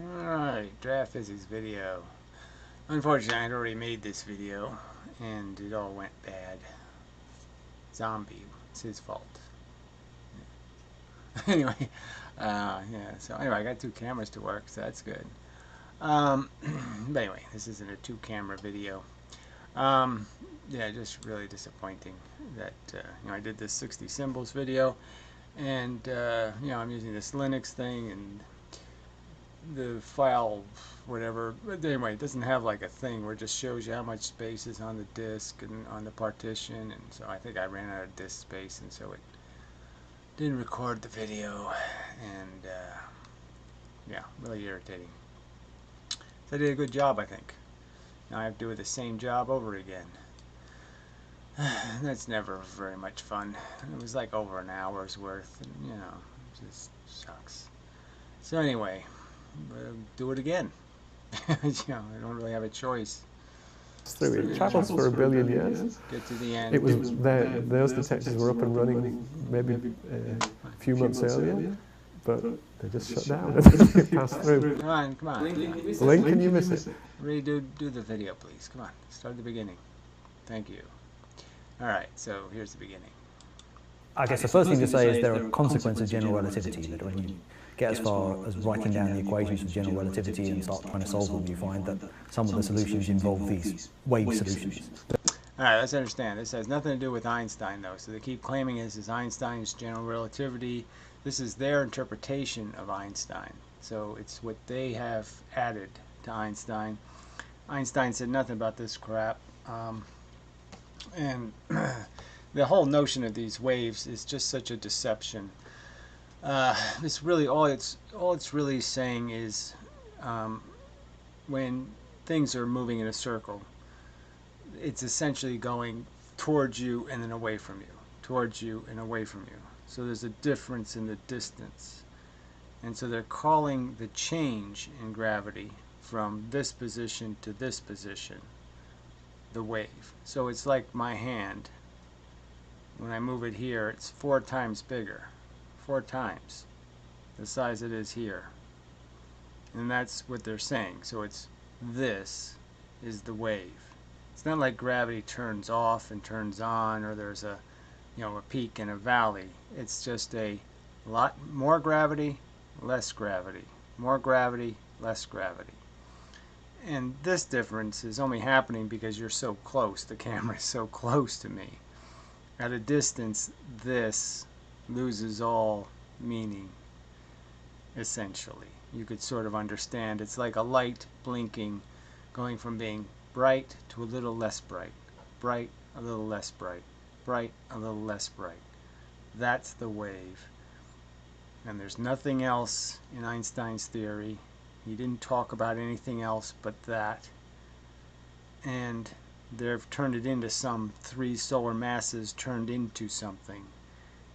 Alright, draft physics video. Unfortunately, I'd already made this video, and it all went bad. Zombie, it's his fault. Anyway, yeah, so anyway, I got two cameras to work, so that's good. But anyway, this isn't a two-camera video. Yeah, just really disappointing that, I did this 60 symbols video, and, I'm using this Linux thing, and the file, whatever, but anyway, it doesn't have like a thing where it just shows you how much space is on the disk and on the partition, and so I think I ran out of disk space, and so it didn't record the video, and yeah, really irritating. So I did a good job, I think. Now I have to do the same job over again. That's never very much fun. It was like over an hour's worth, and it just sucks. So anyway, do it again. I don't really have a choice. Through it travels for a billion years. Get to the end. It was there. Those detectors were up and running maybe a few months earlier, but they just shut down as it passed through. Come on, come on. Link, can you miss it? Redo the video, please. Come on, start at the beginning. Thank you. All right, so here's the beginning. I guess the first thing to say is there are consequences of general relativity, that when you get as far as writing down the equations of general relativity and start trying to solve them, you find that some of the solutions involve these wave solutions. All right, let's understand. This has nothing to do with Einstein, though. So they keep claiming this is Einstein's general relativity. This is their interpretation of Einstein. So it's what they have added to Einstein. Einstein said nothing about this crap. And the whole notion of these waves is just such a deception. It's really all it's really saying is when things are moving in a circle, it's essentially going towards you and then away from you, towards you and away from you. So there's a difference in the distance, and so they're calling the change in gravity from this position to this position the wave. So it's like my hand. When I move it here, it's 4 times bigger. 4 times the size it is here. And that's what they're saying. So it's this is the wave. It's not like gravity turns off and turns on, or there's a a peak and a valley. It's just a lot more gravity, less gravity. More gravity, less gravity. And this difference is only happening because you're so close. The camera is so close to me. At a distance, this loses all meaning, essentially. You could sort of understand. It's like a light blinking, going from being bright to a little less bright. Bright, a little less bright. Bright, a little less bright. That's the wave. And there's nothing else in Einstein's theory. He didn't talk about anything else but that. And they've turned it into some 3 solar masses turned into something.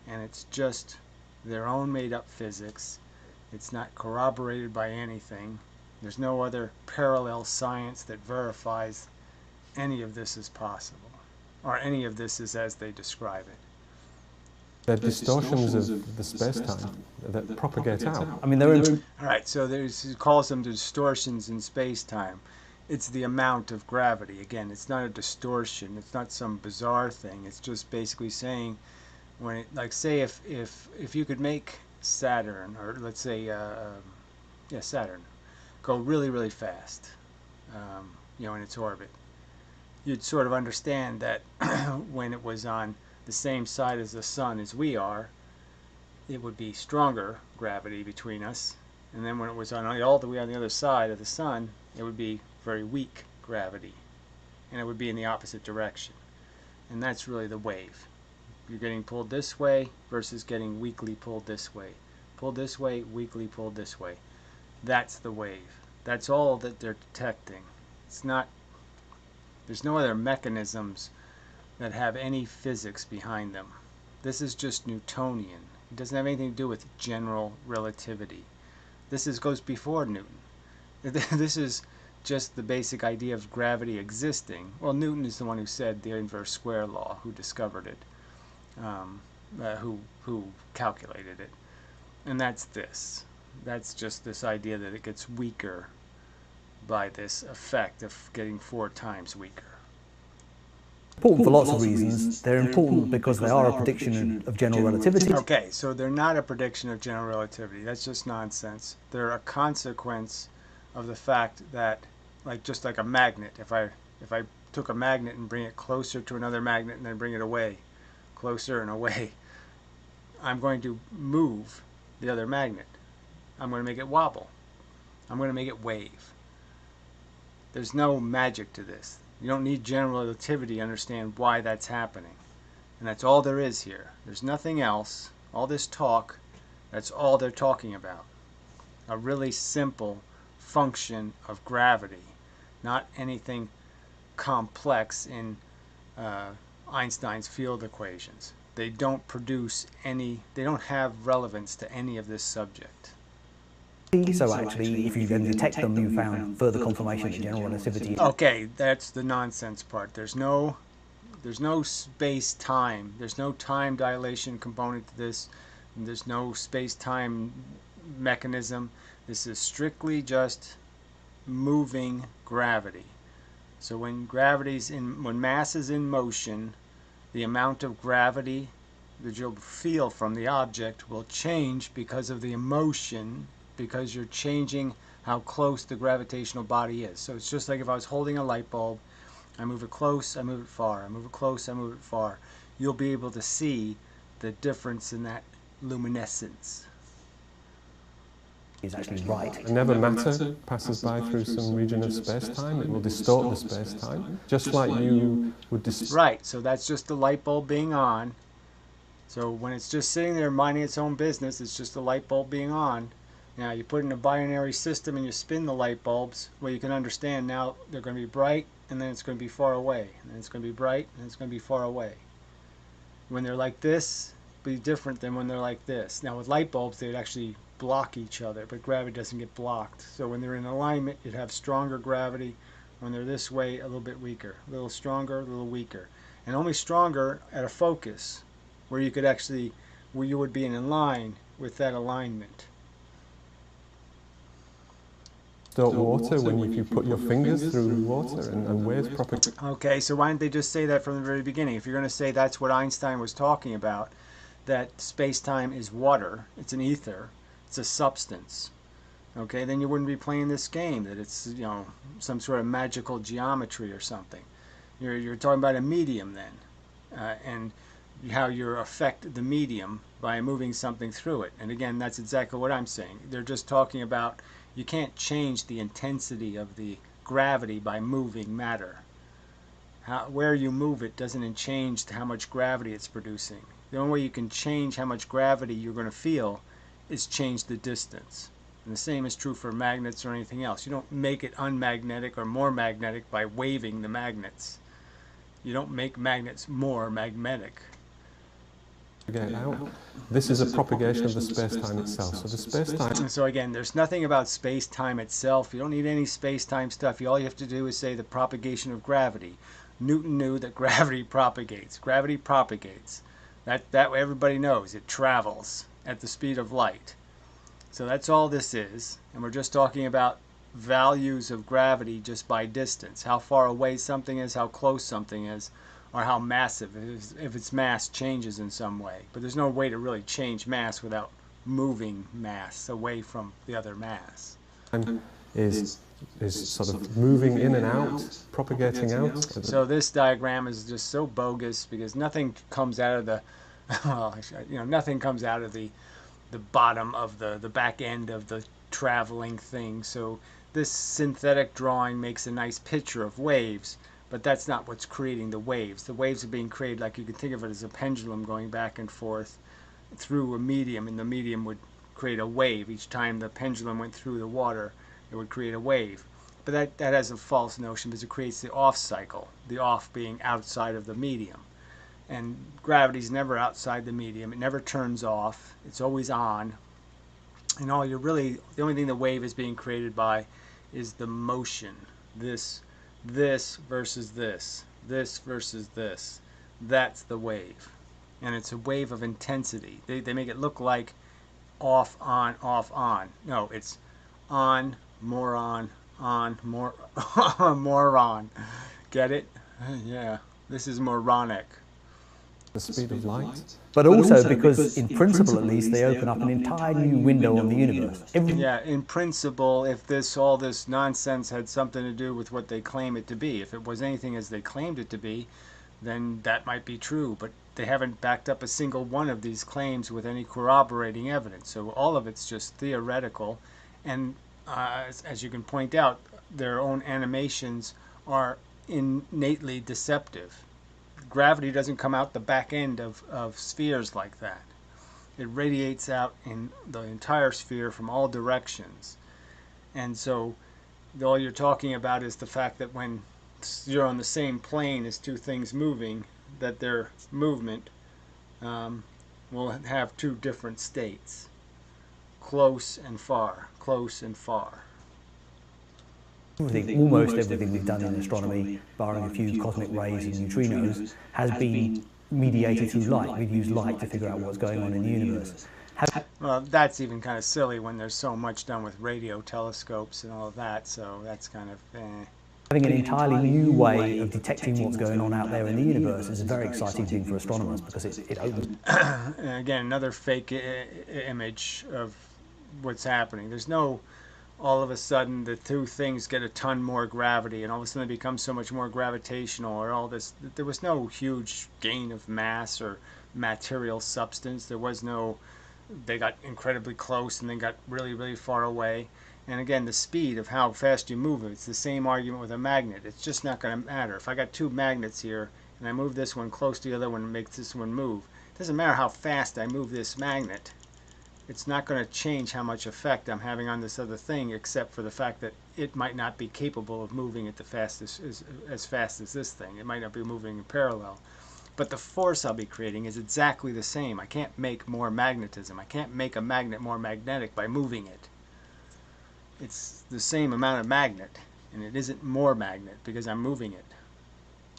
And it's just their own made-up physics. It's not corroborated by anything. There's no other parallel science that verifies any of this is possible, or any of this is as they describe it. They're distortions of the space-time that propagate out. I mean, they're All right, so he calls them distortions in space-time. It's the amount of gravity. Again, it's not a distortion. It's not some bizarre thing. It's just basically saying, when it, like, say if you could make Saturn, or let's say Saturn, go really, really fast, in its orbit, you'd sort of understand that when it was on the same side as the sun as we are, it would be stronger gravity between us, and then when it was on all the way on the other side of the sun, it would be very weak gravity, and it would be in the opposite direction. And that's really the wave. You're getting pulled this way versus getting weakly pulled this way. Pulled this way, weakly pulled this way. That's the wave. That's all that they're detecting. It's not, there's no other mechanisms that have any physics behind them. This is just Newtonian. It doesn't have anything to do with general relativity. This goes before Newton. This is just the basic idea of gravity existing. Well, Newton is the one who said the inverse square law, who discovered it, who calculated it. And that's this. That's just this idea that it gets weaker by this effect of getting 4 times weaker. Important for lots of reasons. They're important because they are a prediction of general relativity. Okay, so they're not a prediction of general relativity. That's just nonsense. They're a consequence of the fact that, just like a magnet, if I took a magnet and bring it closer to another magnet and then bring it away, closer and away, I'm going to move the other magnet. I'm going to make it wobble. I'm going to make it wave. There's no magic to this. You don't need general relativity to understand why that's happening. And that's all there is here. There's nothing else. All this talk, that's all they're talking about. A really simple function of gravity, not anything complex in Einstein's field equations. They don't produce any, they don't have relevance to any of this subject. So actually, if you then detect them, you found further confirmation that general relativity. Okay, that's the nonsense part. There's no space-time. There's no time dilation component to this. And there's no space-time mechanism. This is strictly just moving gravity. So when mass is in motion, the amount of gravity that you'll feel from the object will change because of the emotion, because you're changing how close the gravitational body is. So it's just like if I was holding a light bulb, I move it close, I move it far, I move it close, I move it far. You'll be able to see the difference in that luminescence. Is actually right. Whenever matter passes by through some region of space-time, it will distort the space-time, just like you would distort. Right, so that's just the light bulb being on. So when it's just sitting there minding its own business, it's just the light bulb being on. Now you put in a binary system and you spin the light bulbs, well, you can understand now they're going to be bright and then it's going to be far away, and then it's going to be bright and it's going to be far away. When they're like this, it'll be different than when they're like this. Now with light bulbs, they'd actually block each other, but gravity doesn't get blocked. So when they're in alignment, you'd have stronger gravity. When they're this way, a little bit weaker. A little stronger, a little weaker. And only stronger at a focus, where you would be in line with that alignment. Distort water when you put your fingers through water and waves propagate. Okay, so why didn't they just say that from the very beginning? If you're going to say that's what Einstein was talking about, that space-time is water, it's an ether, it's a substance, okay, then you wouldn't be playing this game, that it's, some sort of magical geometry or something. You're talking about a medium then, and how you affect the medium by moving something through it. And again, that's exactly what I'm saying. They're just talking about you can't change the intensity of the gravity by moving matter. Where you move it doesn't change how much gravity it's producing. The only way you can change how much gravity you're going to feel is change the distance. And the same is true for magnets or anything else. You don't make it unmagnetic or more magnetic by waving the magnets. You don't make magnets more magnetic. This is a propagation of the space-time itself. So the space-time. So again, there's nothing about space-time itself. You don't need any space-time stuff. All you have to do is say the propagation of gravity. Newton knew that gravity propagates. Gravity propagates. That everybody knows. It travels at the speed of light. So that's all this is. And we're just talking about values of gravity just by distance. How far away something is, how close something is, or how massive, if its mass changes in some way. But there's no way to really change mass without moving mass away from the other mass. Is sort of moving in and out, propagating out. So this diagram is just so bogus because nothing comes out of the, well, nothing comes out of the bottom of the back end of the traveling thing. So this synthetic drawing makes a nice picture of waves, but that's not what's creating the waves. The waves are being created, like you can think of it as a pendulum going back and forth through a medium, and the medium would create a wave. Each time the pendulum went through the water, it would create a wave. But that has a false notion because it creates the off cycle, the off being outside of the medium. And gravity's never outside the medium. It never turns off. It's always on. And the only thing the wave is being created by is the motion. This versus this versus this. That's the wave. And it's a wave of intensity. They make it look like off, on. No, it's on, more on, more, more on. Get it? Yeah, this is moronic. The speed of light. But also because, in principle at least, they open up an entire new window on the universe. Yeah, in principle, if all this nonsense had something to do with what they claim it to be, if it was anything as they claimed it to be, then that might be true. But they haven't backed up a single one of these claims with any corroborating evidence. So all of it's just theoretical. And as you can point out, their own animations are innately deceptive. Gravity doesn't come out the back end of spheres like that. It radiates out in the entire sphere from all directions. And so all you're talking about is the fact that when you're on the same plane as two things moving, that their movement will have two different states, close and far, close and far. Almost everything we've done in astronomy, barring a few cosmic rays and neutrinos, has been mediated through light. We've used light to figure out what's going on in the universe. Well, that's even kind of silly when there's so much done with radio telescopes and all of that, so that's kind of Having an entirely new way of detecting what's going on out there in the universe is a very exciting thing for astronomers because it opens. Again, another fake image of what's happening. There's no all of a sudden the two things get a ton more gravity and all of a sudden they become so much more gravitational or all this. There was no huge gain of mass or material substance. There was no, they got incredibly close and then got really, really far away. And again, the speed of how fast you move it, it's the same argument with a magnet. It's just not going to matter. If I got two magnets here and I move this one close to the other one and make this one move, it doesn't matter how fast I move this magnet. It's not going to change how much effect I'm having on this other thing, except for the fact that it might not be capable of moving at the fastest as fast as this thing. It might not be moving in parallel. But the force I'll be creating is exactly the same. I can't make more magnetism. I can't make a magnet more magnetic by moving it. It's the same amount of magnet, and it isn't more magnet because I'm moving it.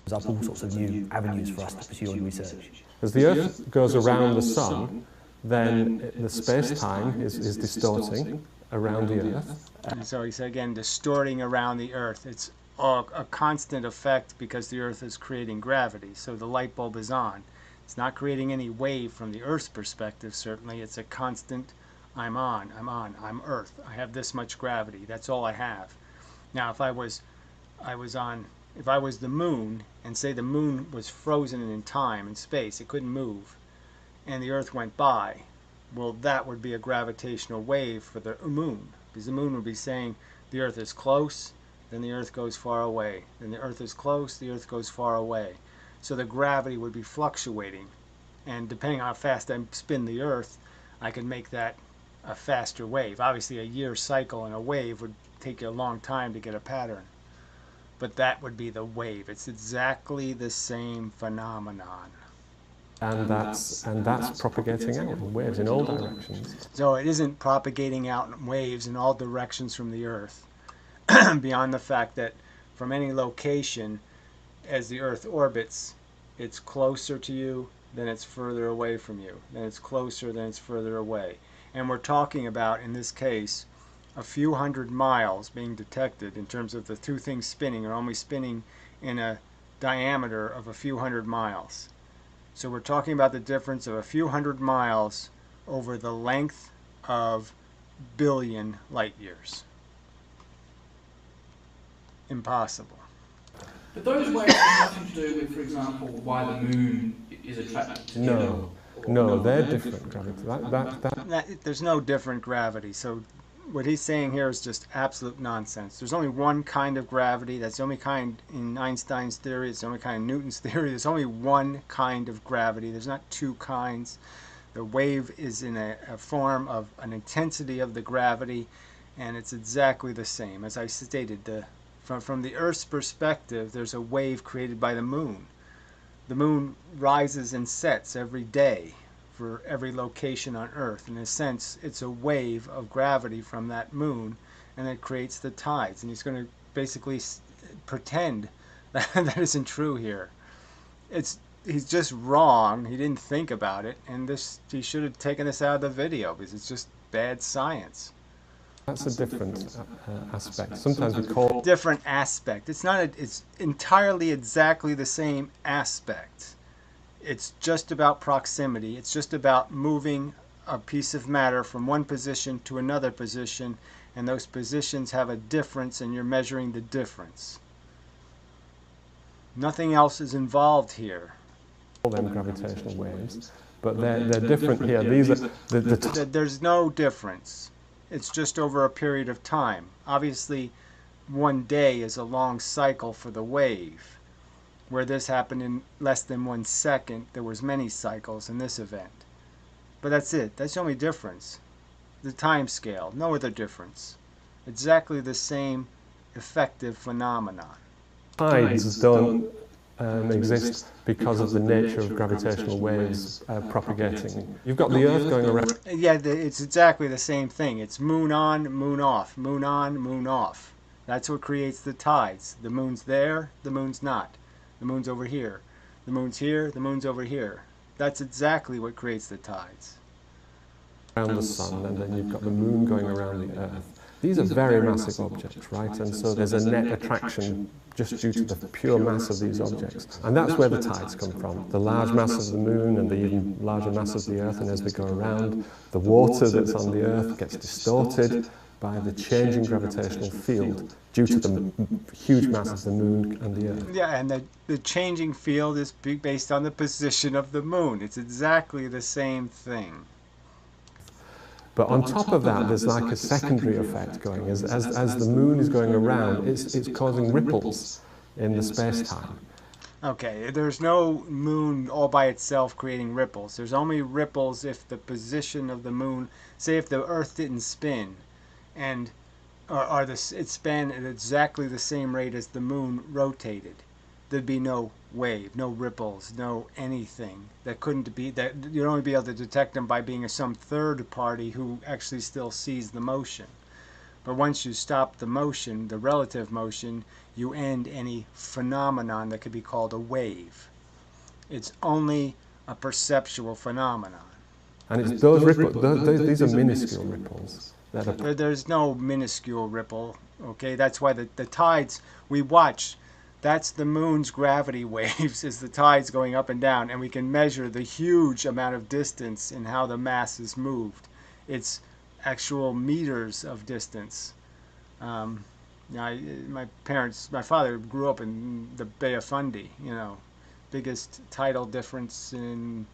There's all sorts of new avenues for us to pursue in research. As the Earth goes around the Sun, then the space-time is distorting around the Earth. And so he's again distorting around the Earth. It's a constant effect because the Earth is creating gravity. So the light bulb is on. It's not creating any wave from the Earth's perspective, certainly. It's a constant, I'm Earth. I have this much gravity. That's all I have. Now, if I was the moon, and say the moon was frozen in time and space, it couldn't move, and the Earth went by, well, that would be a gravitational wave for the moon, because the moon would be saying the Earth is close, then the Earth goes far away, then the Earth is close, the Earth goes far away. So the gravity would be fluctuating, and depending on how fast I spin the Earth, I can make that a faster wave. Obviously, a year cycle in a wave would take you a long time to get a pattern, but that would be the wave. It's exactly the same phenomenon. And that's propagating out in waves in all directions. So it isn't propagating out in waves in all directions from the Earth, beyond the fact that from any location, as the Earth orbits, it's closer to you, then it's further away from you. Then it's closer, then it's further away. And we're talking about, in this case, a few hundred miles being detected in terms of the two things spinning are only spinning in a diameter of a few hundred miles. So we're talking about the difference of a few hundred miles over the length of billion light years. Impossible. But those waves have nothing to do with, for example, why the moon is attracted to the Earth. No, they're different gravity. There's no different gravity. So what he's saying here is just absolute nonsense. There's only one kind of gravity. That's the only kind in Einstein's theory. It's the only kind in Newton's theory. There's only one kind of gravity. There's not two kinds. The wave is in a form of an intensity of the gravity, and it's exactly the same. As I stated, from the Earth's perspective, there's a wave created by the moon. The moon rises and sets every day for every location on Earth. In a sense, it's a wave of gravity from that moon, and it creates the tides. And he's going to basically pretend that that isn't true here. It's he's just wrong. He didn't think about it, and he should have taken this out of the video because it's just bad science. That's a different aspect. Sometimes we call Different aspect. It's not. It's entirely exactly the same aspect. It's just about proximity. It's just about moving a piece of matter from one position to another position, and those positions have a difference, and you're measuring the difference. Nothing else is involved here. them gravitational waves, but they're different here. These are There's no difference. It's just over a period of time. Obviously, one day is a long cycle for the wave. Where this happened in less than 1 second, there was many cycles in this event. But that's it. That's the only difference. The time scale. No other difference. Exactly the same effective phenomenon. tides don't exist because of the nature of gravitational waves propagating. You've got the Earth going around. Yeah, it's exactly the same thing. It's moon on, moon off, moon on, moon off. That's what creates the tides. The moon's there, the moon's not. The moon's over here. The moon's here, the moon's over here. That's exactly what creates the tides. Around the sun, and then you've got the moon going around the Earth. These are very massive objects, right? And so there's a net attraction just due to the pure mass of these objects. And that's where the tides come from. The large mass of the moon and the even larger mass of the Earth, and as they go around, the water that's on the Earth gets distorted by the changing gravitational field due to the huge mass of the moon and the Earth. Yeah, and the changing field is based on the position of the moon. It's exactly the same thing. But on top of that, there's like a secondary effect going. As the moon is going around, it's causing ripples in the space-time. Okay, there's no moon all by itself creating ripples. There's only ripples if the position of the moon, say if the Earth didn't spin, and it span at exactly the same rate as the moon rotated, there'd be no wave, no ripples, no anything. That couldn't be, that you'd only be able to detect them by being some third party who actually still sees the motion. But once you stop the motion, the relative motion, you end any phenomenon that could be called a wave. It's only a perceptual phenomenon. And it's those ripples, these are minuscule ripples. There's no minuscule ripple, okay? That's why the tides we watch, that's the moon's gravity waves, is the tides going up and down, and we can measure the huge amount of distance in how the mass is moved. It's actual meters of distance. My father grew up in the Bay of Fundy, biggest tidal difference in,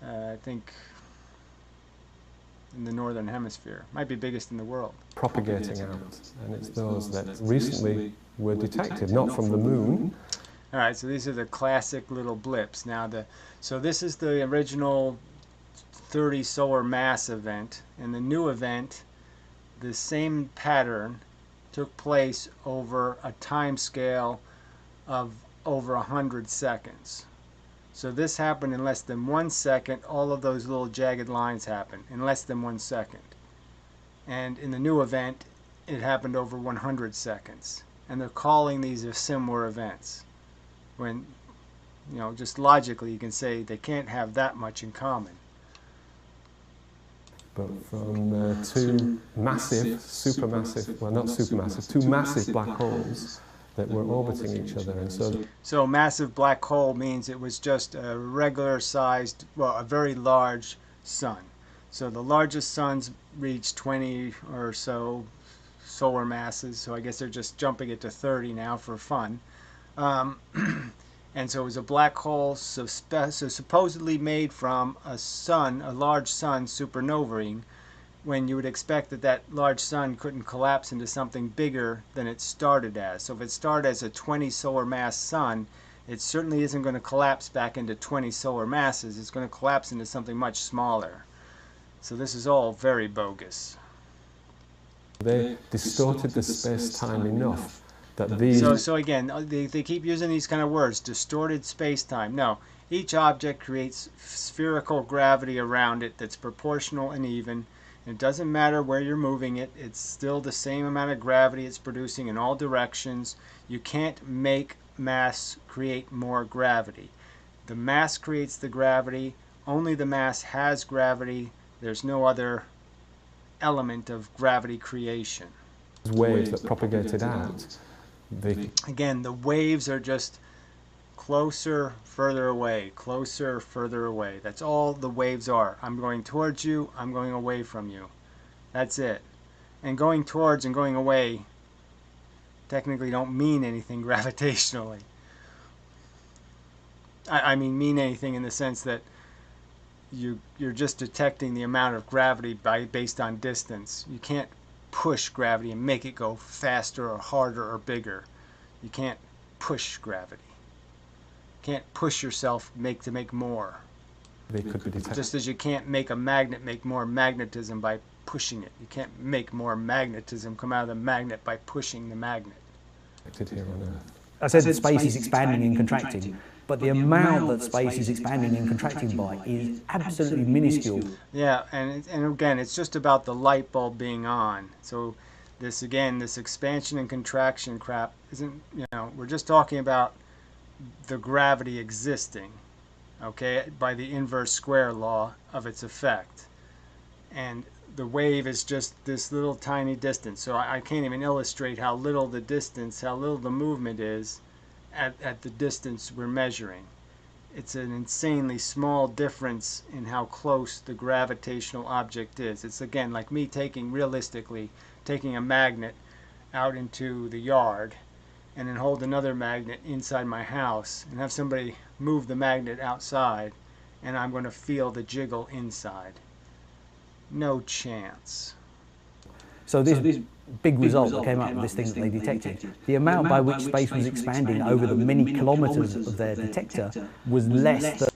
I think, in the northern hemisphere. Might be biggest in the world. Propagating out, and it's those that recently were detected, not from the moon. All right, so these are the classic little blips. Now, so this is the original 30 solar mass event, and the new event, the same pattern took place over a time scale of over 100 seconds. So this happened in less than 1 second. All of those little jagged lines happened in less than 1 second. And in the new event, it happened over 100 seconds. And they're calling these similar events. When, just logically you can say they can't have that much in common. But from two massive, supermassive, well not supermassive, two massive black holes that were orbiting each other. And so massive black hole means it was just a regular sized, a very large sun. So the largest suns reach 20 or so solar masses, so I guess they're just jumping it to 30 now for fun. And so it was a black hole so supposedly made from a sun, a large sun supernovaing, when you would expect that large sun couldn't collapse into something bigger than it started as. So if it started as a 20 solar mass sun, it certainly isn't going to collapse back into 20 solar masses. It's going to collapse into something much smaller. So this is all very bogus. They distorted the space-time enough that these... So again, they keep using these kind of words, distorted space-time. No, each object creates spherical gravity around it that's proportional and even. It doesn't matter where you're moving it, it's still the same amount of gravity it's producing in all directions. You can't make mass create more gravity. The mass creates the gravity. Only the mass has gravity. There's no other element of gravity creation. Waves that propagated out. Again, the waves are just closer, further away, closer, further away. That's all the waves are. I'm going towards you, I'm going away from you. That's it. And going towards and going away technically don't mean anything gravitationally. I mean anything in the sense that you're just detecting the amount of gravity based on distance. You can't push gravity and make it go faster or harder or bigger. You can't push gravity. You can't push yourself to make more. They could be detected. Just as you can't make a magnet make more magnetism by pushing it. You can't make more magnetism come out of the magnet by pushing the magnet. Here on Earth. I said space is expanding and contracting, but the amount that space is expanding and contracting by is absolutely minuscule. Yeah, and again, it's just about the light bulb being on. So this expansion and contraction crap isn't, we're just talking about the gravity existing, okay, by the inverse square law of its effect. And the wave is just this little tiny distance. So I can't even illustrate how little the distance, how little the movement is at the distance we're measuring. It's an insanely small difference in how close the gravitational object is. It's again like me realistically taking a magnet out into the yard and then hold another magnet inside my house and have somebody move the magnet outside and I'm going to feel the jiggle inside. No chance. So this big result that came up with this thing that they detected, the amount by which space was expanding over the many kilometers of their detector was less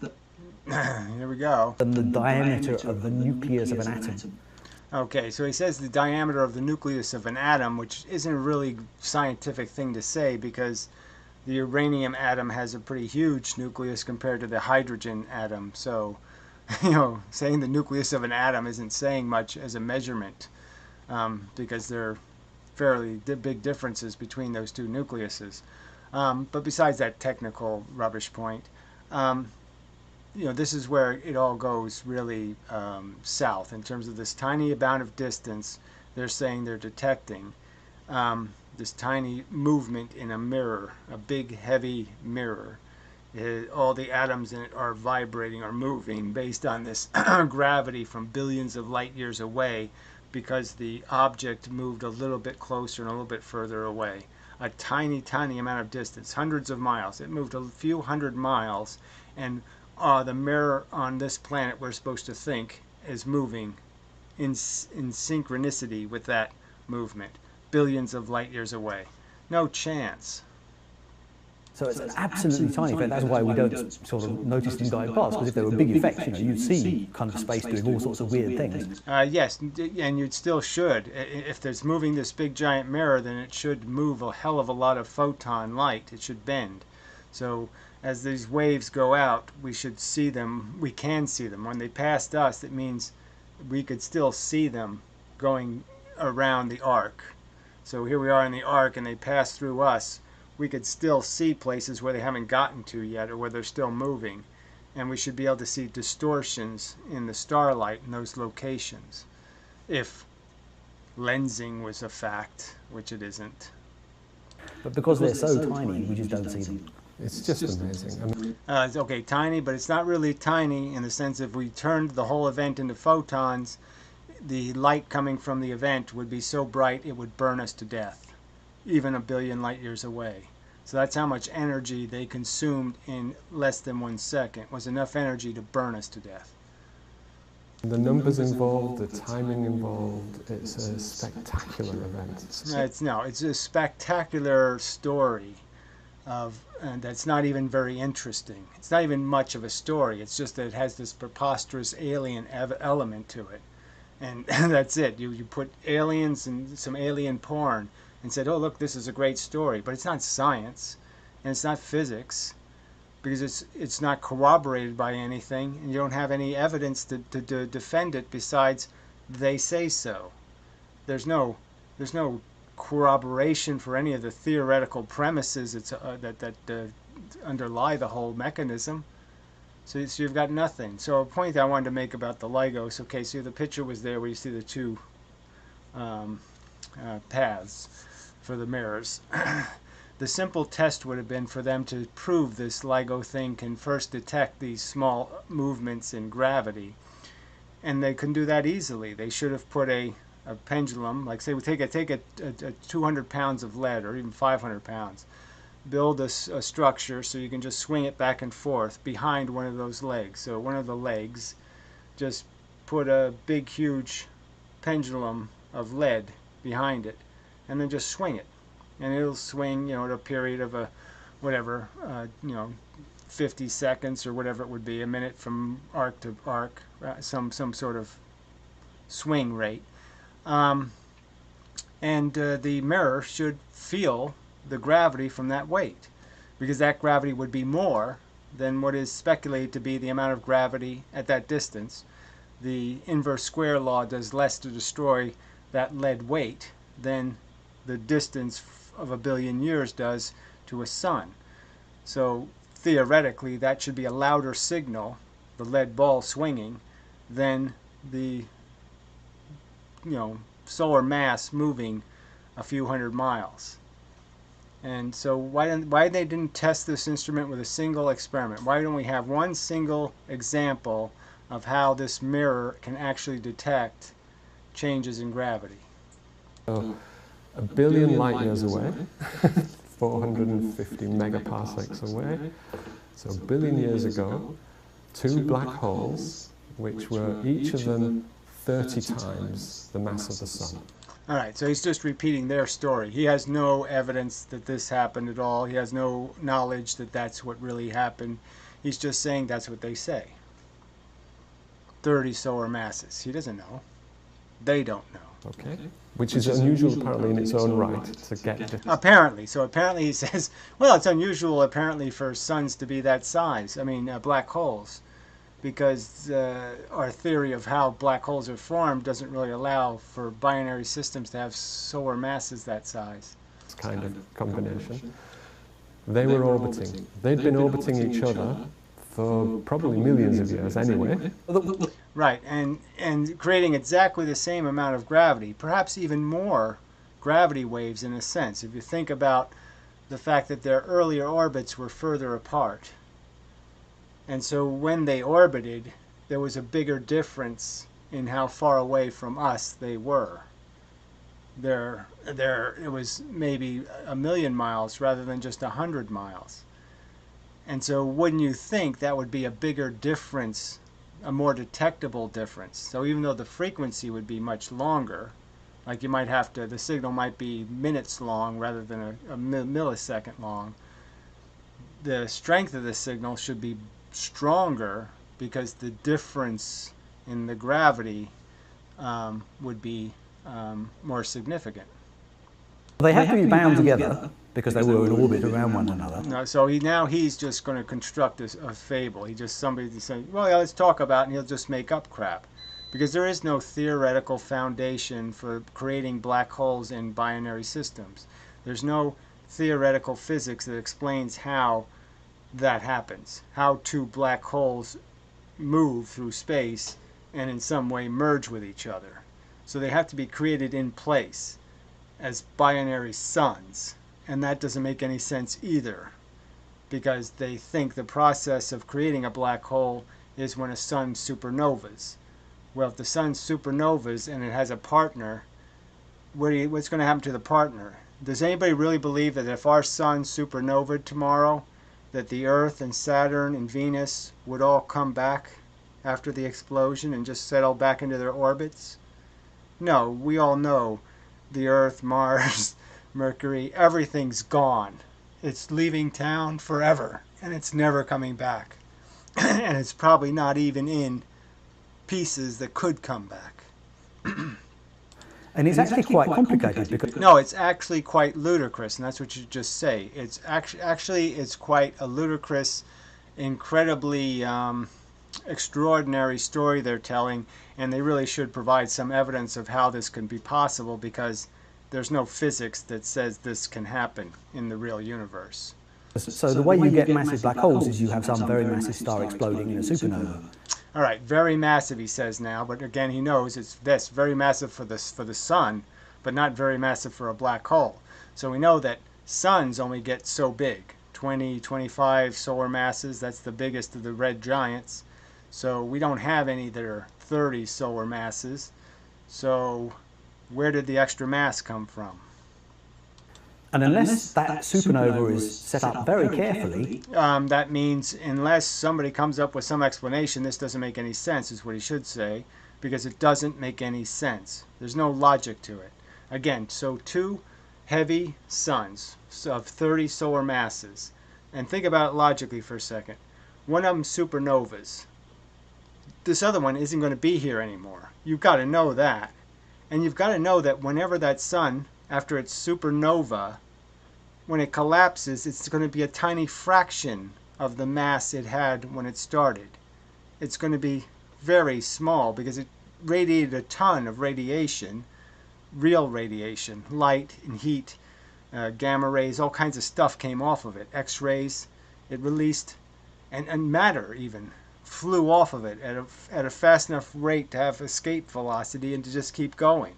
Here we go. than the diameter of the nucleus of an atom. Okay, so he says the diameter of the nucleus of an atom, which isn't a really scientific thing to say because the uranium atom has a pretty huge nucleus compared to the hydrogen atom. So, saying the nucleus of an atom isn't saying much as a measurement because there are fairly big differences between those two nucleuses. But besides that technical rubbish point, this is where it all goes really south in terms of this tiny amount of distance they're saying they're detecting. This tiny movement in a mirror, a big heavy mirror. All the atoms in it are vibrating or moving based on this gravity from billions of light years away because the object moved a little bit closer and a little bit further away. A tiny, tiny amount of distance, hundreds of miles. It moved a few hundred miles, and the mirror on this planet we're supposed to think is moving in synchronicity with that movement, billions of light years away. No chance. So it's absolutely tiny effect. That's why we don't sort of notice them going past, because if there were big effects, you'd see kind of space doing all sorts of weird things. Yes, and you still should. If there's moving this big giant mirror, then it should move a hell of a lot of photon light. It should bend. So as these waves go out, we should see them. We can see them. When they passed us, it means we could still see them going around the arc. So here we are in the arc, and they pass through us. We could still see places where they haven't gotten to yet or where they're still moving. And we should be able to see distortions in the starlight in those locations if lensing was a fact, which it isn't. But because they're so tiny, we just don't see them. It's just amazing. I mean, It's okay, tiny, but it's not really tiny in the sense if we turned the whole event into photons, the light coming from the event would be so bright it would burn us to death, even a billion light years away. So that's how much energy they consumed in less than 1 second, was enough energy to burn us to death. the numbers involved, the timing involved, it's a spectacular event. It's a spectacular story and that's not even very interesting. It's not even much of a story. It's just that it has this preposterous alien element to it. And that's it. You put aliens and some alien porn and said, oh, look, this is a great story. But it's not science, and it's not physics, because it's not corroborated by anything, and you don't have any evidence to defend it besides they say so. There's no corroboration for any of the theoretical premises that underlie the whole mechanism. So you've got nothing. So a point that I wanted to make about the LIGOs, okay, so the picture was there where you see the two paths for the mirrors. The simple test would have been for them to prove this LIGO thing can first detect these small movements in gravity. And they couldn't do that easily. They should have put a pendulum, like say we take a 200 pounds of lead, or even 500 pounds, build a structure so you can just swing it back and forth behind one of those legs. So one of the legs, just put a big huge pendulum of lead behind it, and then just swing it, and it'll swing, at a period of whatever, 50 seconds or whatever it would be, a minute from arc to arc, some sort of swing rate. And the mirror should feel the gravity from that weight, because that gravity would be more than what is speculated to be the amount of gravity at that distance. The inverse square law does less to destroy that lead weight than the distance of a billion years does to a sun. So theoretically, that should be a louder signal, the lead ball swinging, than the solar mass moving a few hundred miles. And so why they didn't test this instrument with a single experiment? Why don't we have one single example of how this mirror can actually detect changes in gravity? So, a billion light years away, 450 megaparsecs away. So a billion years ago, two black holes, which were each of them 30 times the mass of the sun. All right, so he's just repeating their story. He has no evidence that this happened at all. He has no knowledge that that's what really happened. He's just saying that's what they say. 30 solar masses. He doesn't know. They don't know. Okay. Which is unusual apparently in its own right to get... Apparently. So apparently he says, well, it's unusual apparently for suns to be that size. I mean, black holes. Because our theory of how black holes are formed doesn't really allow for binary systems to have solar masses that size. This kind of combination. They were orbiting. They'd been orbiting each other for probably millions of years anyway. Right, and creating exactly the same amount of gravity, perhaps even more gravity waves in a sense. If you think about the fact that their earlier orbits were further apart. And so when they orbited, there was a bigger difference in how far away from us they were. It was maybe 1,000,000 miles rather than just 100 miles. And so wouldn't you think that would be a bigger difference, a more detectable difference? So even though the frequency would be much longer, like you might have to, the signal might be minutes long rather than a millisecond long, the strength of the signal should be stronger because the difference in the gravity would be more significant. They have to be bound together because they were in orbit around one another. No, so he's just going to construct a fable. Somebody's saying, well, yeah, let's talk about it, and he'll just make up crap. Because there is no theoretical foundation for creating black holes in binary systems. There's no theoretical physics that explains how that happens, how two black holes move through space and in some way merge with each other. So they have to be created in place as binary suns, and that doesn't make any sense either, because they think the process of creating a black hole is when a sun supernovas. Well, if the sun supernovas and it has a partner, what's going to happen to the partner? Does anybody really believe that if our sun supernovaed tomorrow, that the Earth and Saturn and Venus would all come back after the explosion and just settle back into their orbits? No, we all know the Earth, Mars, Mercury, everything's gone. It's leaving town forever, and it's never coming back. And it's probably not even in pieces that could come back. And it's actually quite complicated because... No, it's actually quite ludicrous, and that's what you just say. It's actually it's quite a ludicrous, incredibly extraordinary story they're telling, and they really should provide some evidence of how this can be possible, because there's no physics that says this can happen in the real universe. So the way you get massive black holes is you have some very massive star exploding in a supernova. All right, very massive, he says now, but again, he knows it's this very massive for the sun, but not very massive for a black hole. So we know that suns only get so big, 20, 25 solar masses. That's the biggest of the red giants. So we don't have any that are 30 solar masses. So where did the extra mass come from? And unless that supernova is set up very carefully, that means unless somebody comes up with some explanation, this doesn't make any sense, is what he should say, because it doesn't make any sense. There's no logic to it. Again, so two heavy suns of 30 solar masses. And think about it logically for a second. One of them supernovas. This other one isn't going to be here anymore. You've got to know that. And you've got to know that whenever that sun, after its supernova, when it collapses, it's going to be a tiny fraction of the mass it had when it started. It's going to be very small because it radiated a ton of radiation, real radiation, light and heat, gamma rays, all kinds of stuff came off of it, X-rays. It released, and matter even flew off of it at a fast enough rate to have escape velocity and to just keep going.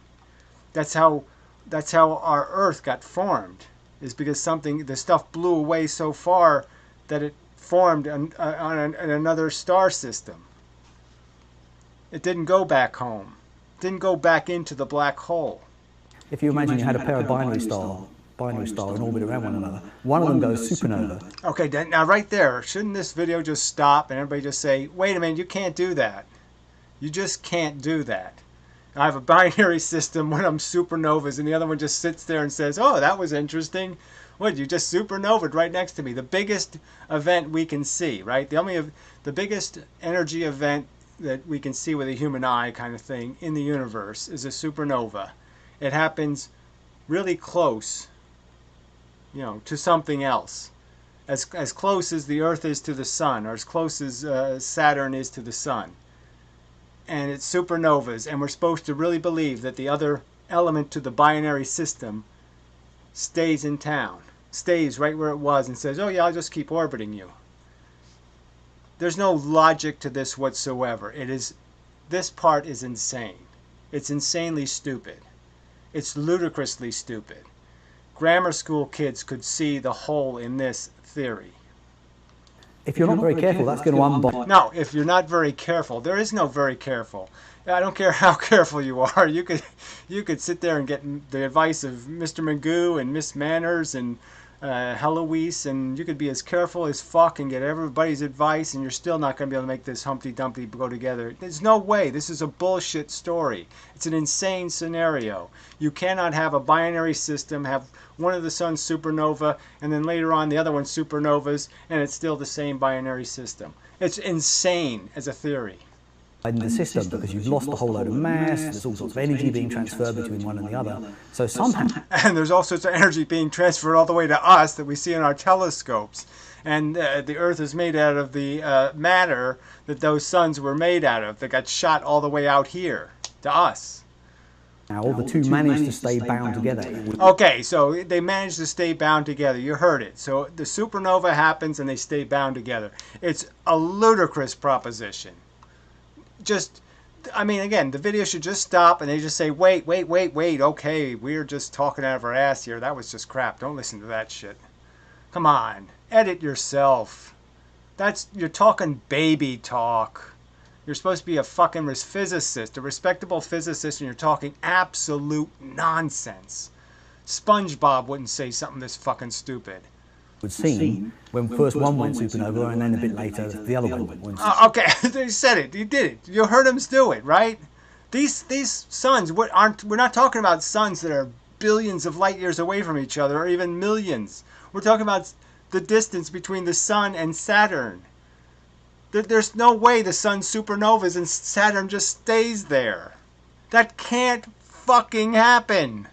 That's how our Earth got formed, is because the stuff blew away so far that it formed on another star system. It didn't go back home. It didn't go back into the black hole. if you imagine you had a pair of binary star in orbit around one another, one of them goes supernova. Okay, now right there, shouldn't this video just stop and everybody just say, wait a minute, you can't do that. You just can't do that. I have a binary system, one of them supernovas, and the other one just sits there and says, oh, that was interesting. What, you just supernovaed right next to me. The biggest event we can see, right? The biggest energy event that we can see with a human eye kind of thing in the universe is a supernova. It happens really close, to something else. As close as the Earth is to the Sun, or as close as Saturn is to the Sun. And it's supernovas, and we're supposed to really believe that the other element to the binary system stays in town, stays right where it was, and says, oh yeah, I'll just keep orbiting you. There's no logic to this whatsoever. This part is insane. It's insanely stupid. It's ludicrously stupid. Grammar school kids could see the hole in this theory. If you're not very careful, that's going to unbind. No, if you're not very careful, there is no very careful. I don't care how careful you are. You could sit there and get the advice of Mr. Magoo and Miss Manners and Heloise, and you could be as careful as fuck and get everybody's advice, and you're still not going to be able to make this Humpty Dumpty go together. There's no way. This is a bullshit story. It's an insane scenario. You cannot have a binary system, have one of the suns supernova, and then later on the other one supernovas, and it's still the same binary system. It's insane as a theory. In the system, because you've lost a whole load of mass, there's all sorts of energy being transferred between one and the other. So somehow... And there's all sorts of energy being transferred all the way to us that we see in our telescopes. And the Earth is made out of the matter that those suns were made out of, that got shot all the way out here to us. Now, the two managed to stay bound together. Okay, so they managed to stay bound together. You heard it. So the supernova happens and they stay bound together. It's a ludicrous proposition. Again, the video should just stop and they just say, wait, okay, we're just talking out of our ass here. That was just crap. Don't listen to that shit. Come on, edit yourself. You're talking baby talk. You're supposed to be a fucking physicist, a respectable physicist, and you're talking absolute nonsense. SpongeBob wouldn't say something this fucking stupid. Would seem when first one went supernova and then a bit later the other one went. Okay, he said it. He did it. You heard him do it, right? These suns we're not talking about suns that are billions of light years away from each other, or even millions. We're talking about the distance between the sun and Saturn. There's no way the sun supernovas and Saturn just stays there. That can't fucking happen.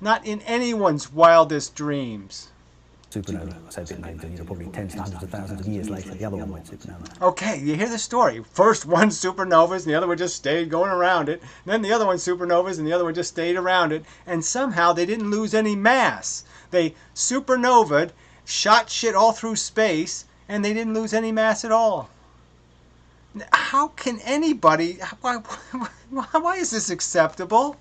Not in anyone's wildest dreams. Supernova, I say a bit later, probably tens to hundreds of thousands of years later, the other one went supernova. Okay, you hear the story. First one supernovas and the other one just stayed going around it. Then the other one supernovas and the other one just stayed around it. And somehow they didn't lose any mass. They supernovaed shot shit all through space, and they didn't lose any mass at all. How can anybody... Why is this acceptable?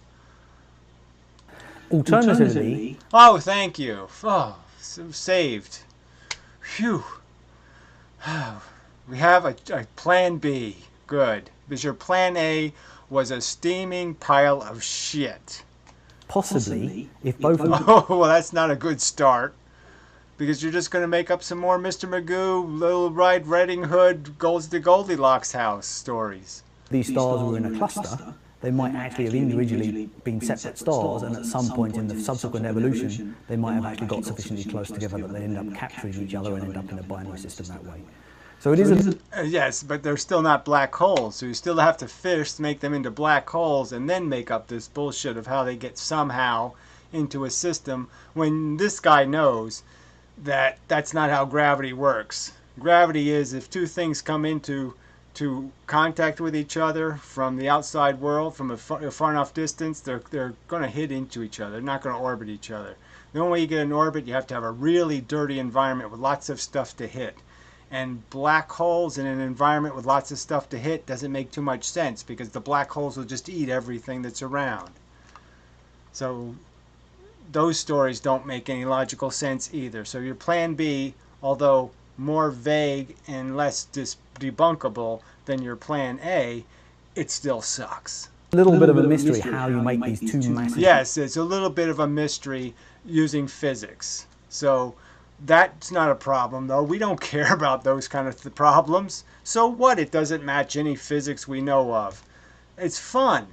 Alternatively, Oh, thank you. Oh, so saved. Phew. We have a plan B. Good. Because your plan A was a steaming pile of shit. possibly, if both of them... Oh, well, that's not a good start. Because you're just going to make up some more Mr. Magoo, Little Red Riding Hood, goes to Goldilocks house stories. these stars were in a cluster, they might actually have individually been separate stars, and at some point in the subsequent evolution, they might have actually got sufficiently close together that they end up capturing each other and end up in a binary system that way. So it is a... Yes, but they're still not black holes, so you still have to fish to make them into black holes and then make up this bullshit of how they get somehow into a system when this guy knows that that's not how gravity works. Gravity is if two things come into contact with each other from the outside world, from a far enough distance, they're going to hit into each other. They're not going to orbit each other. The only way you get an orbit, you have to have a really dirty environment with lots of stuff to hit. And black holes in an environment with lots of stuff to hit doesn't make too much sense because the black holes will just eat everything that's around. So those stories don't make any logical sense either. So your plan B, although more vague and less debunkable than your plan A, it still sucks. A little bit of a mystery how you make these two massive... Yes, it's a little bit of a mystery using physics. So that's not a problem, though. We don't care about those kind of problems. So what? It doesn't match any physics we know of. It's fun.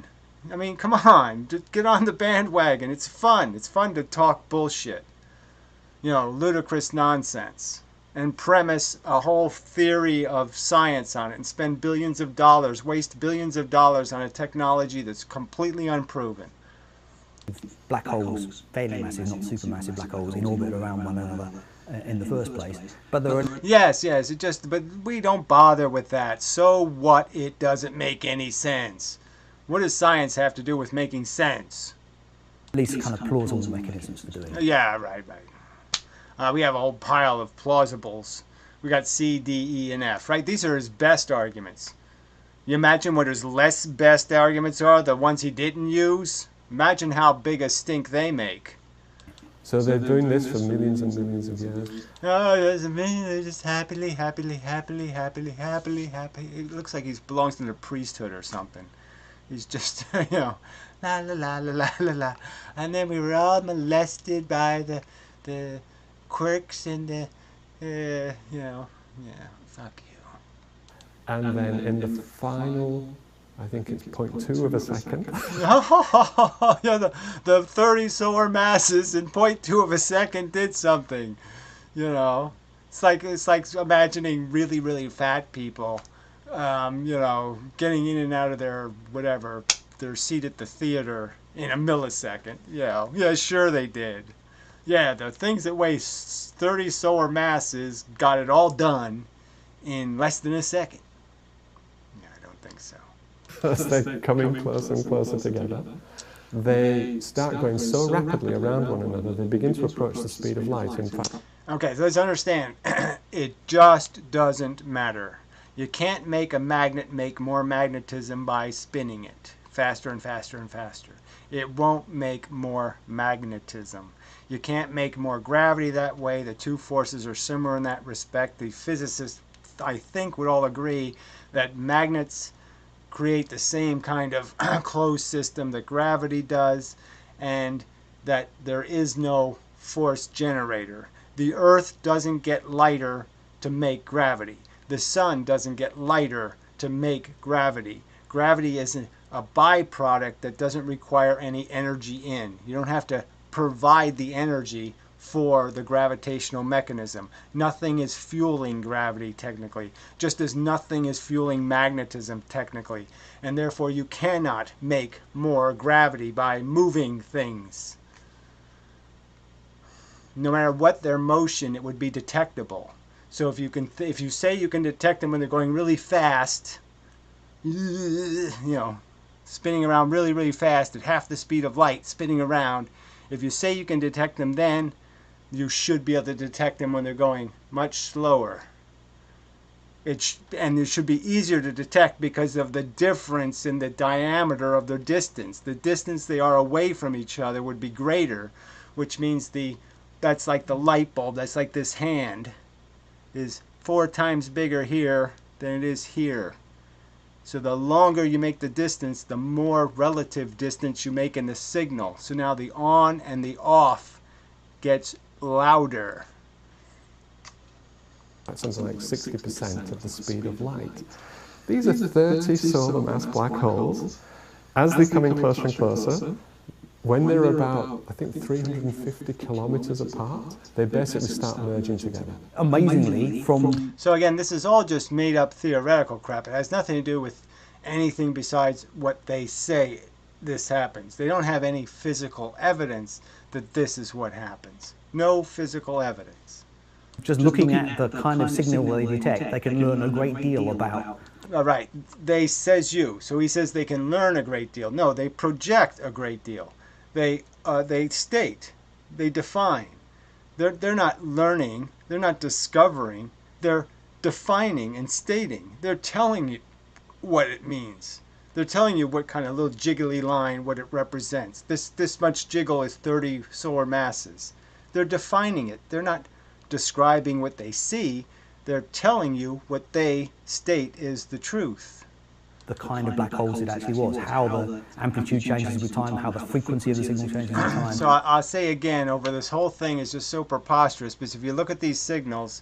I mean, come on. Just get on the bandwagon. It's fun. It's fun to talk bullshit. You know, ludicrous nonsense. And premise a whole theory of science on it and spend billions of dollars, waste billions of dollars on a technology that's completely unproven. Black holes, fairly massive, not supermassive black holes in orbit around one another in the first place. But there are... Yes, but we don't bother with that. So what? It doesn't make any sense. What does science have to do with making sense? At least kind of plausible mechanisms for doing it. Yeah, right. We have a whole pile of plausibles. We got C, D, E, and F, right? These are his best arguments. You imagine what his less best arguments are, the ones he didn't use? Imagine how big a stink they make. So they're doing this for millions and millions of years. Oh, there's a million, they're just happily. It looks like he belongs to the priesthood or something. He's just, la la la la la la la. And then we were all molested by the quirks and the, fuck you. And then in the final, I think it's 0.2 of a second. Yeah, the 30 solar masses in 0.2 of a second did something, you know. It's like imagining really, really fat people, getting in and out of their seat at the theater in a millisecond. Yeah, sure they did. Yeah, the things that weigh 30 solar masses got it all done in less than a second. No, I don't think so. As they're coming closer and closer together, they start going so rapidly around one another, they begin to approach the speed of light, in fact. Okay, so let's understand. It just doesn't matter. You can't make a magnet make more magnetism by spinning it faster and faster and faster. It won't make more magnetism. You can't make more gravity that way. The two forces are similar in that respect. The physicists, I think, would all agree that magnets create the same kind of closed system that gravity does, and that there is no force generator. The Earth doesn't get lighter to make gravity. The sun doesn't get lighter to make gravity. Gravity is a byproduct that doesn't require any energy in. You don't have to provide the energy for the gravitational mechanism. Nothing is fueling gravity technically, just as nothing is fueling magnetism technically. And therefore you cannot make more gravity by moving things. No matter what their motion, it would be detectable. So if you say you can detect them when they're going really fast, spinning around really, really fast at half the speed of light, spinning around, if you say you can detect them then, you should be able to detect them when they're going much slower. And it should be easier to detect because of the difference in the diameter of their distance. The distance they are away from each other would be greater, which means that's like the light bulb. That's like this hand is 4 times bigger here than it is here. So the longer you make the distance, the more relative distance you make in the signal. So now the on and the off gets louder. Something like 60% of the speed of light. These are 30 solar mass black holes. As they come in closer and closer, when they're about, I think, 350 kilometers apart, they basically start merging together. Amazingly, from... So again, this is all just made up theoretical crap. It has nothing to do with anything besides what they say this happens. They don't have any physical evidence that this is what happens. No physical evidence. Just looking at the kind of signal they detect, they can learn a great deal about. All right, they says you. So he says they can learn a great deal. No, they project a great deal. They state, they define. They're not learning. They're not discovering. They're defining and stating. They're telling you what it means. They're telling you what kind of little jiggly line, what it represents. This much jiggle is 30 solar masses. They're defining it. They're not describing what they see. They're telling you what they state is the truth. The kind of black holes it actually was, how the amplitude changes with time, how the frequency of the signal changes with time. So I'll say again, over this whole thing is just so preposterous, because if you look at these signals,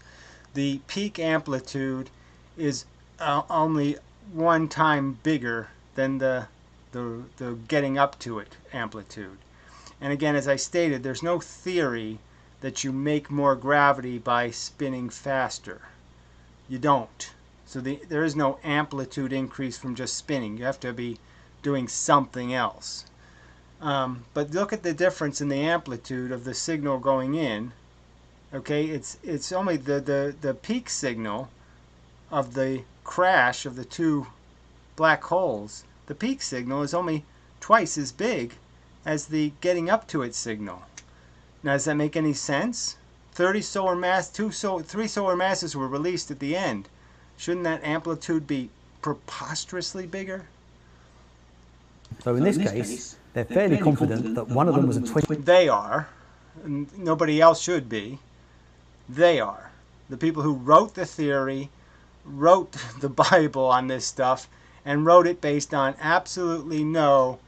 the peak amplitude is only 1 time bigger than the getting up to it amplitude. And again, as I stated, there's no theory that you make more gravity by spinning faster. You don't. So there is no amplitude increase from just spinning. You have to be doing something else. But look at the difference in the amplitude of the signal going in. Okay, it's only the peak signal of the crash of the 2 black holes. The peak signal is only twice as big as the getting up to it signal. Now, does that make any sense? 30 solar mass, 3 solar masses were released at the end. Shouldn't that amplitude be preposterously bigger? So in this case, they're fairly confident that one of them was a 20... They are. And nobody else should be. They are. The people who wrote the theory, wrote the Bible on this stuff, and wrote it based on absolutely no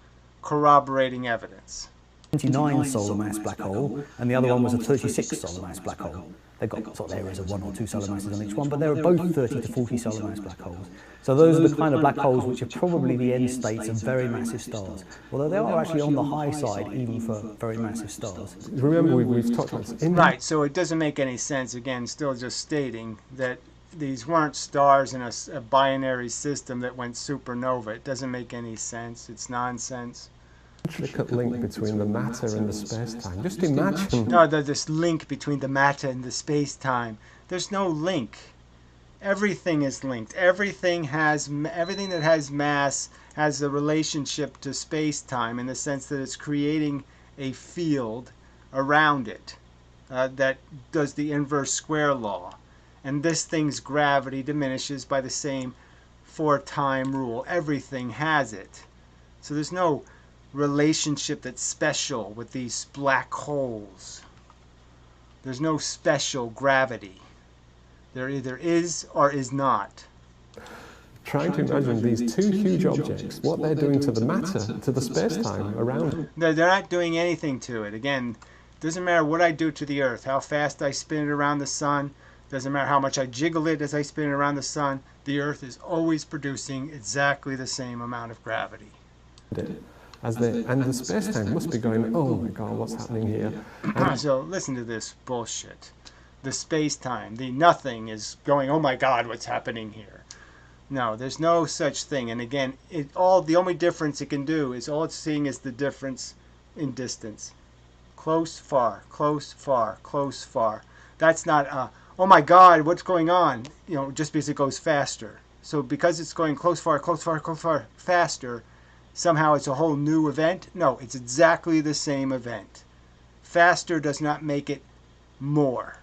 corroborating evidence. 29 solar mass black hole, and the other one was a 36 solar mass black hole. They've got sort of areas of 1 or 2 solar masses on each one, but they're both 30 to 40 solar mass black holes. So those are the kind of black holes which are probably the end states of very massive stars, although they are actually on the high side even for very massive stars. Remember, we've talked about this. Right, so it doesn't make any sense, again, still just stating that these weren't stars in a binary system that went supernova. It doesn't make any sense. It's nonsense. Intricate link between the matter and the space-time. Just imagine. No, there's this link between the matter and the space-time. There's no link. Everything is linked. Everything that has mass has a relationship to space-time in the sense that it's creating a field around it that does the inverse square law. And this thing's gravity diminishes by the same 4-time rule. Everything has it. So there's no relationship that's special with these black holes. There's no special gravity. There either is or is not. Trying to imagine these 2 huge objects, what they're doing to the matter, to the space-time around it. They're not doing anything to it. Again, it doesn't matter what I do to the Earth, how fast I spin it around the sun, doesn't matter how much I jiggle it as I spin it around the sun, the Earth is always producing exactly the same amount of gravity. And the space-time must be going, oh my God, what's happening here? So listen to this bullshit. The space-time, the nothing is going, oh my God, what's happening here? No, there's no such thing. And again, the only difference it can do is all it's seeing is the difference in distance. Close, far, close, far, close, far. That's not, oh my God, what's going on? You know, just because it goes faster. So because it's going close, far, close, far, close, far, faster, somehow it's a whole new event? No, it's exactly the same event. Faster does not make it more.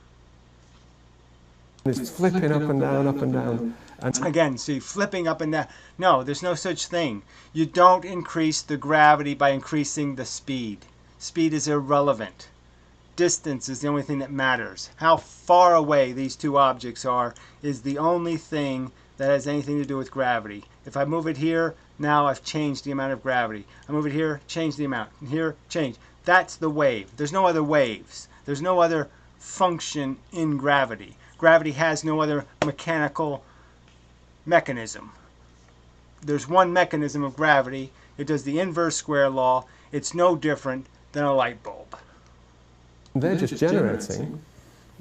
It's flipping up and down, up and down. And Again, see, flipping up and down. No, there's no such thing. You don't increase the gravity by increasing the speed. Speed is irrelevant. Distance is the only thing that matters. How far away these two objects are is the only thing that has anything to do with gravity. If I move it here, now I've changed the amount of gravity. I move it here, change the amount. Here, change. That's the wave. There's no other waves. There's no other function in gravity. Gravity has no other mechanical mechanism. There's one mechanism of gravity. It does the inverse square law. It's no different than a light bulb. they're just generating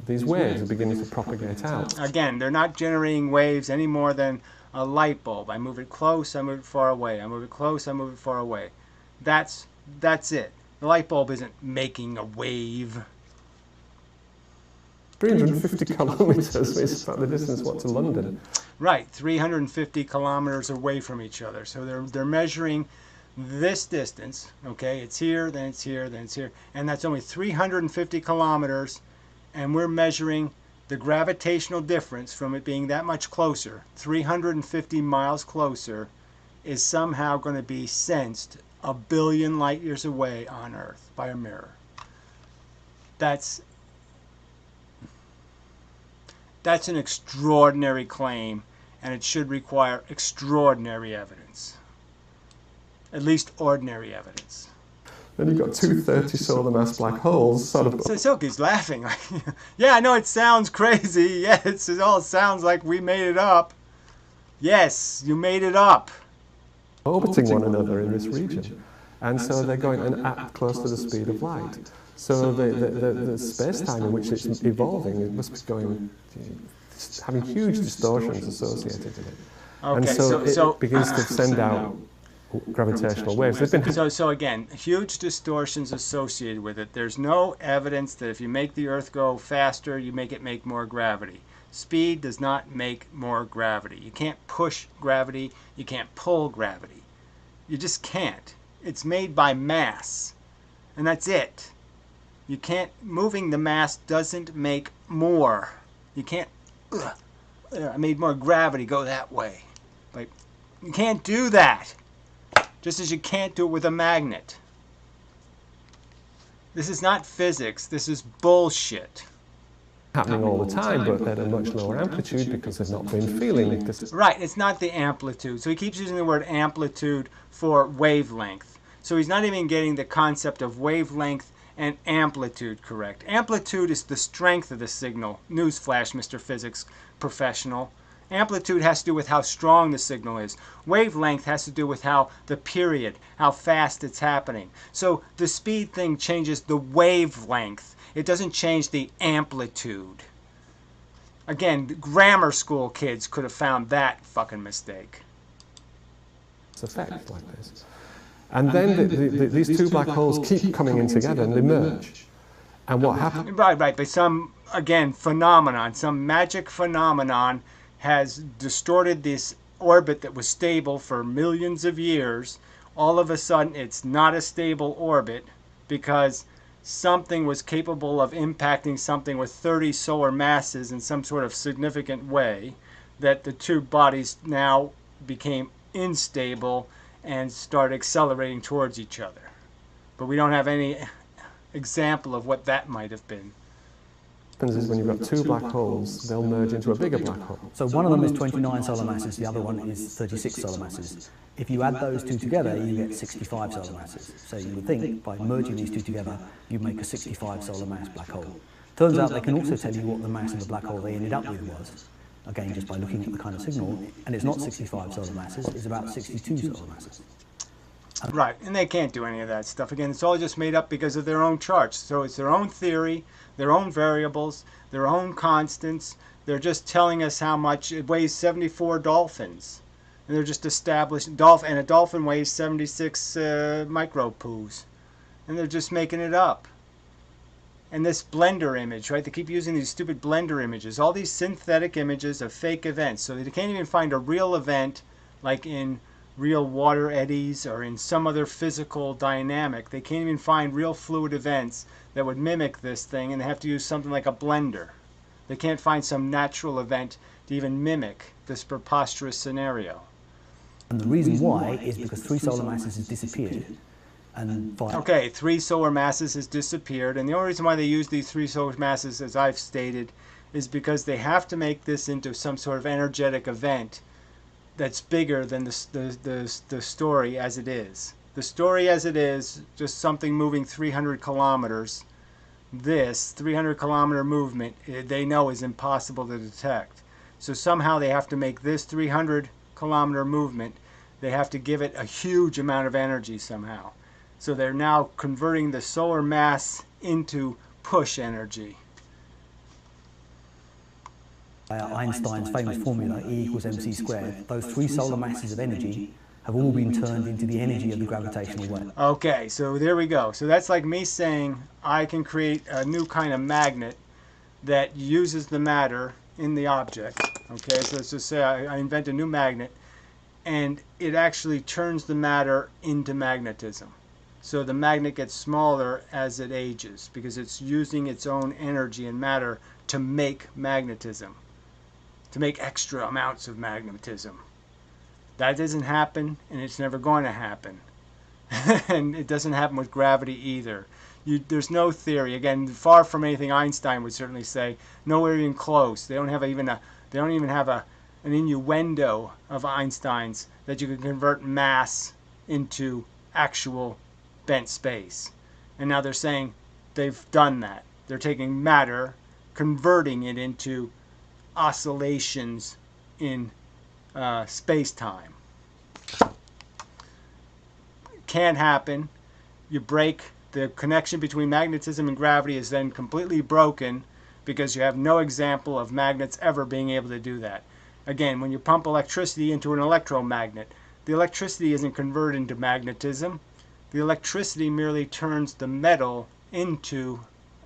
these waves are beginning to propagate out. Again, they're not generating waves any more than a light bulb. I move it close, I move it far away. I move it close, I move it far away. That's it. The light bulb isn't making a wave. 350 kilometres is about the distance, what, to London? Right, 350 kilometers away from each other. So they're measuring this distance, okay? It's here, then it's here, then it's here. And that's only 350 kilometers, and we're measuring the gravitational difference from it being that much closer, 350 miles closer, is somehow going to be sensed a billion light years away on Earth by a mirror. That's an extraordinary claim, and it should require extraordinary evidence. At least ordinary evidence. Then you've got 230 solar mass black holes, sort of. So Silky's laughing. Like, yeah, I know it sounds crazy. Yes, it all sounds like we made it up. Yes, you made it up. Orbiting one another in this region. And so they're going at close to the speed of light. So the space-time in which it's evolving, it must be going, having huge distortions associated with it. Okay, and so it begins to send out gravitational waves. So again, huge distortions associated with it. There's no evidence that if you make the Earth go faster, you make it make more gravity. Speed does not make more gravity. You can't push gravity. You can't pull gravity. You just can't. It's made by mass, and that's it. You can't. Moving the mass doesn't make more. You can't. I made more gravity. Go that way. Like, you can't do that. Just as you can't do it with a magnet. This is not physics. This is bullshit. Happening all the time, but at a much lower amplitude because they've not been feeling this. Right, it's not the amplitude. So he keeps using the word amplitude for wavelength. So he's not even getting the concept of wavelength and amplitude correct. Amplitude is the strength of the signal. Newsflash, Mr. Physics professional. Amplitude has to do with how strong the signal is. Wavelength has to do with how the period, how fast it's happening. So the speed thing changes the wavelength. It doesn't change the amplitude. Again, grammar school kids could have found that fucking mistake. It's effect like this. And then these two black holes keep coming in together and they merge. And what happens? Right. But some, again, phenomenon, some magic phenomenon has distorted this orbit that was stable for millions of years. All of a sudden, it's not a stable orbit because something was capable of impacting something with 30 solar masses in some sort of significant way, that the two bodies now became unstable and start accelerating towards each other. But we don't have any example of what that might have been. What happens is when you've got two black holes, they'll merge into a bigger black hole. So one of them is 29 solar masses, the other one is 36 solar masses. If you add those two together, you get 65 solar masses. So you would think by merging these two together, you make a 65 solar mass black hole. Turns out they can also tell you what the mass of the black hole they ended up with was. Again, just by looking at the kind of signal, and it's not 65 solar masses, it's about 62 solar masses. Right, and they can't do any of that stuff. Again, it's all just made up because of their own charts. So it's their own theory, their own variables, their own constants. They're just telling us how much it weighs 74 dolphins. And they're just established, and a dolphin weighs 76 micropoos. And they're just making it up. And this blender image, right? They keep using these stupid blender images, all these synthetic images of fake events. So they can't even find a real event like in real water eddies or in some other physical dynamic. They can't even find real fluid events that would mimic this thing, and they have to use something like a blender. They can't find some natural event to even mimic this preposterous scenario. And the reason why is because 3 solar masses has disappeared. And okay, 3 solar masses has disappeared, and the only reason why they use these 3 solar masses, as I've stated, is because they have to make this into some sort of energetic event that's bigger than the story as it is. The story as it is, just something moving 300 kilometers, this 300-kilometer movement, they know is impossible to detect. So somehow they have to make this 300-kilometer movement, they have to give it a huge amount of energy somehow. So they're now converting the solar mass into push energy. Einstein's famous formula, E equals mc squared, those 3 solar masses of energy have all been turned into the energy of the gravitational wave. Okay, so there we go. So that's like me saying I can create a new kind of magnet that uses the matter in the object. Okay, so let's just say I invent a new magnet, and it actually turns the matter into magnetism. So the magnet gets smaller as it ages because it's using its own energy and matter to make magnetism, to make extra amounts of magnetism. That doesn't happen, and it's never going to happen. And it doesn't happen with gravity either. There's no theory. Again, far from anything Einstein would certainly say. Nowhere even close. They don't even have an innuendo of Einstein's that you can convert mass into actual bent space. And now they're saying they've done that. They're taking matter, converting it into oscillations in space-time. Can't happen. You break the connection between magnetism and gravity is then completely broken because you have no example of magnets ever being able to do that. Again, when you pump electricity into an electromagnet, the electricity isn't converted into magnetism. The electricity merely turns the metal into,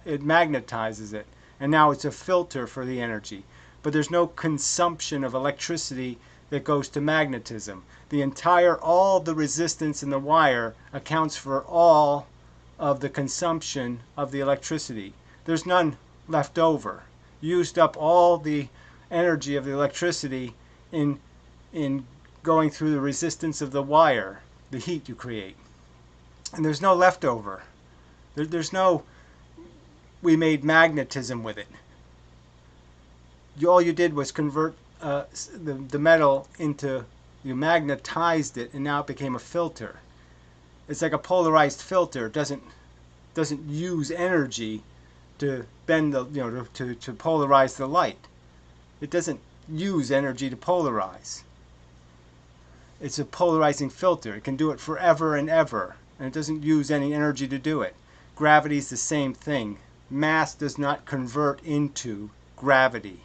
it magnetizes it, and now it's a filter for the energy. But there's no consumption of electricity that goes to magnetism. All the resistance in the wire accounts for all of the consumption of the electricity. There's none left over. You used up all the energy of the electricity in going through the resistance of the wire, the heat you create. And there's no leftover. There's no, we made magnetism with it. All you did was convert the metal into, you magnetized it, and now it became a filter. It's like a polarized filter. It doesn't use energy to bend the, to polarize the light. It doesn't use energy to polarize. It's a polarizing filter. It can do it forever and ever, and it doesn't use any energy to do it. Gravity is the same thing. Mass does not convert into gravity.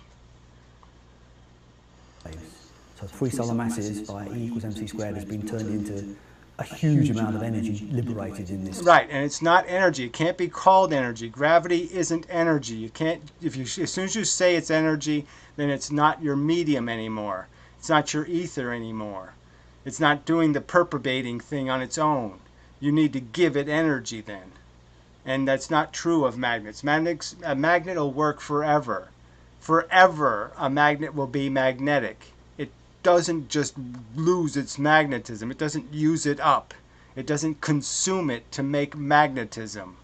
So 3 solar masses by E equals mc squared has been turned into a huge amount of energy liberated in this. Right, and it's not energy. It can't be called energy. Gravity isn't energy. You can't, as soon as you say it's energy, then it's not your medium anymore. It's not your ether anymore. It's not doing the perturbating thing on its own. You need to give it energy then. And that's not true of magnets. A magnet will work forever. Forever, a magnet will be magnetic. It doesn't just lose its magnetism. It doesn't use it up. It doesn't consume it to make magnetism.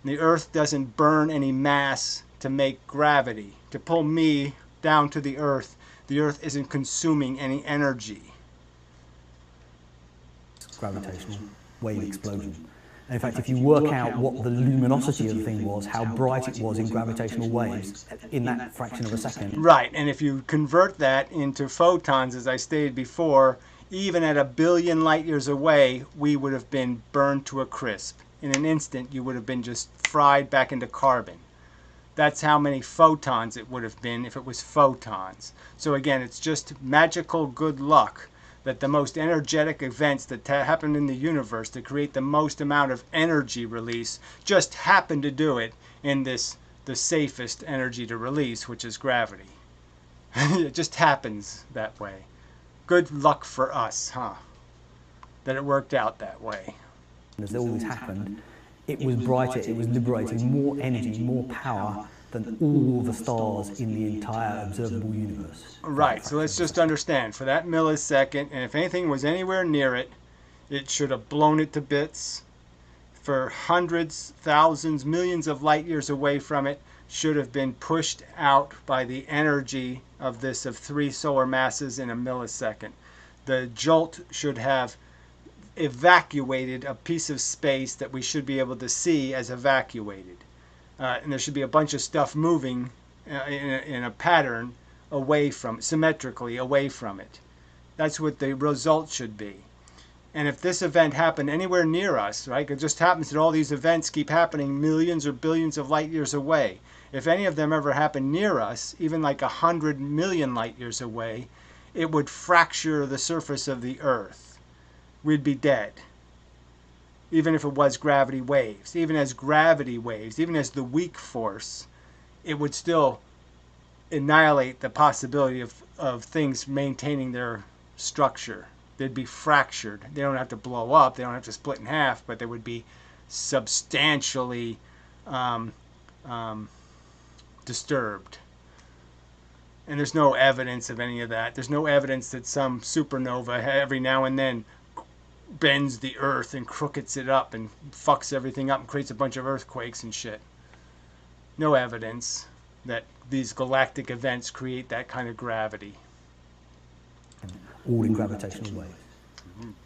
The Earth doesn't burn any mass to make gravity. To pull me down to the Earth isn't consuming any energy. Gravitational wave explosion. And in fact, if you work out what the luminosity of the thing was, how bright it was in gravitational waves in that fraction of a second. Right, and if you convert that into photons, as I stated before, even at 1 billion light years away, we would have been burned to a crisp. In an instant, you would have been just fried back into carbon. That's how many photons it would have been if it was photons. So again, it's just magical good luck that the most energetic events that happen in the universe to create the most amount of energy release just happen to do it in the safest energy to release, which is gravity. It just happens that way. Good luck for us, huh? that it worked out that way. As all this happened, it was brighter, it was liberating more energy, more power than all the stars in the entire observable universe. Right, so let's just understand, for that millisecond, and if anything was anywhere near it, it should have blown it to bits. For hundreds, thousands, millions of light years away from it, should have been pushed out by the energy of 3 solar masses in a millisecond. The jolt should have evacuated a piece of space that we should be able to see as evacuated. And there should be a bunch of stuff moving in a pattern away from, symmetrically away from it. That's what the result should be. And if this event happened anywhere near us, right, it just happens that all these events keep happening millions or billions of light years away. If any of them ever happened near us, even like 100 million light years away, it would fracture the surface of the Earth. We'd be dead. Even if it was gravity waves, even as gravity waves, even as the weak force, it would still annihilate the possibility of things maintaining their structure. They'd be fractured. They don't have to blow up. They don't have to split in half, but they would be substantially disturbed. And there's no evidence of any of that. There's no evidence that some supernova every now and then bends the Earth and crookets it up and fucks everything up and creates a bunch of earthquakes and shit. No evidence that these galactic events create that kind of gravity. All in gravitational waves.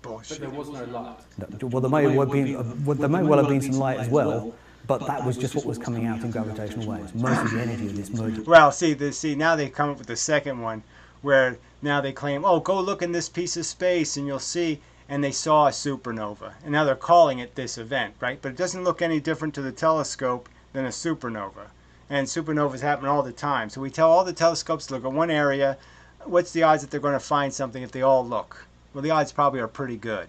Bullshit. But there was no light. Well, there may well have been some light as well, but that was just what was coming out in gravitational waves. Most of the energy of this merged. Well, see, now they come up with the second one, where now they claim, oh, go look in this piece of space and you'll see, and they saw a supernova. And now they're calling it this event, right? But it doesn't look any different to the telescope than a supernova. And supernovas happen all the time. So we tell all the telescopes to look at one area. What's the odds that they're going to find something if they all look? Well, the odds probably are pretty good.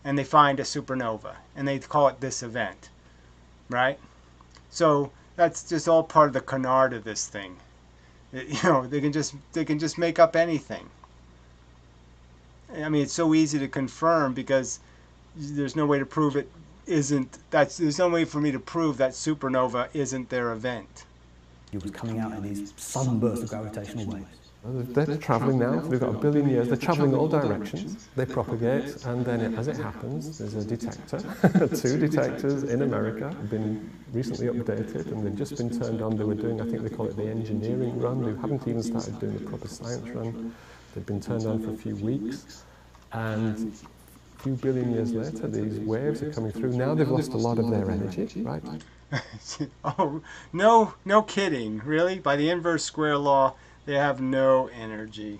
And they find a supernova, and they call it this event, right? So that's just all part of the canard of this thing. They can just make up anything. I mean, it's so easy to confirm because there's no way to prove it isn't. There's no way for me to prove that supernova isn't their event. It was coming out in these sunbursts of gravitational waves. They're travelling now, they've got 1 billion years, they're travelling all directions, they propagate, and then as it happens, there's a detector, 2 detectors in America, have been recently updated, and they've just been turned on. They were doing, I think they call it the engineering run, they haven't even started doing the proper science run. They've been turned on for a few weeks, and a few billion years later, these waves are coming through. Now they've lost a lot of their energy, right? Oh, no kidding, really? By the inverse square law, they have no energy.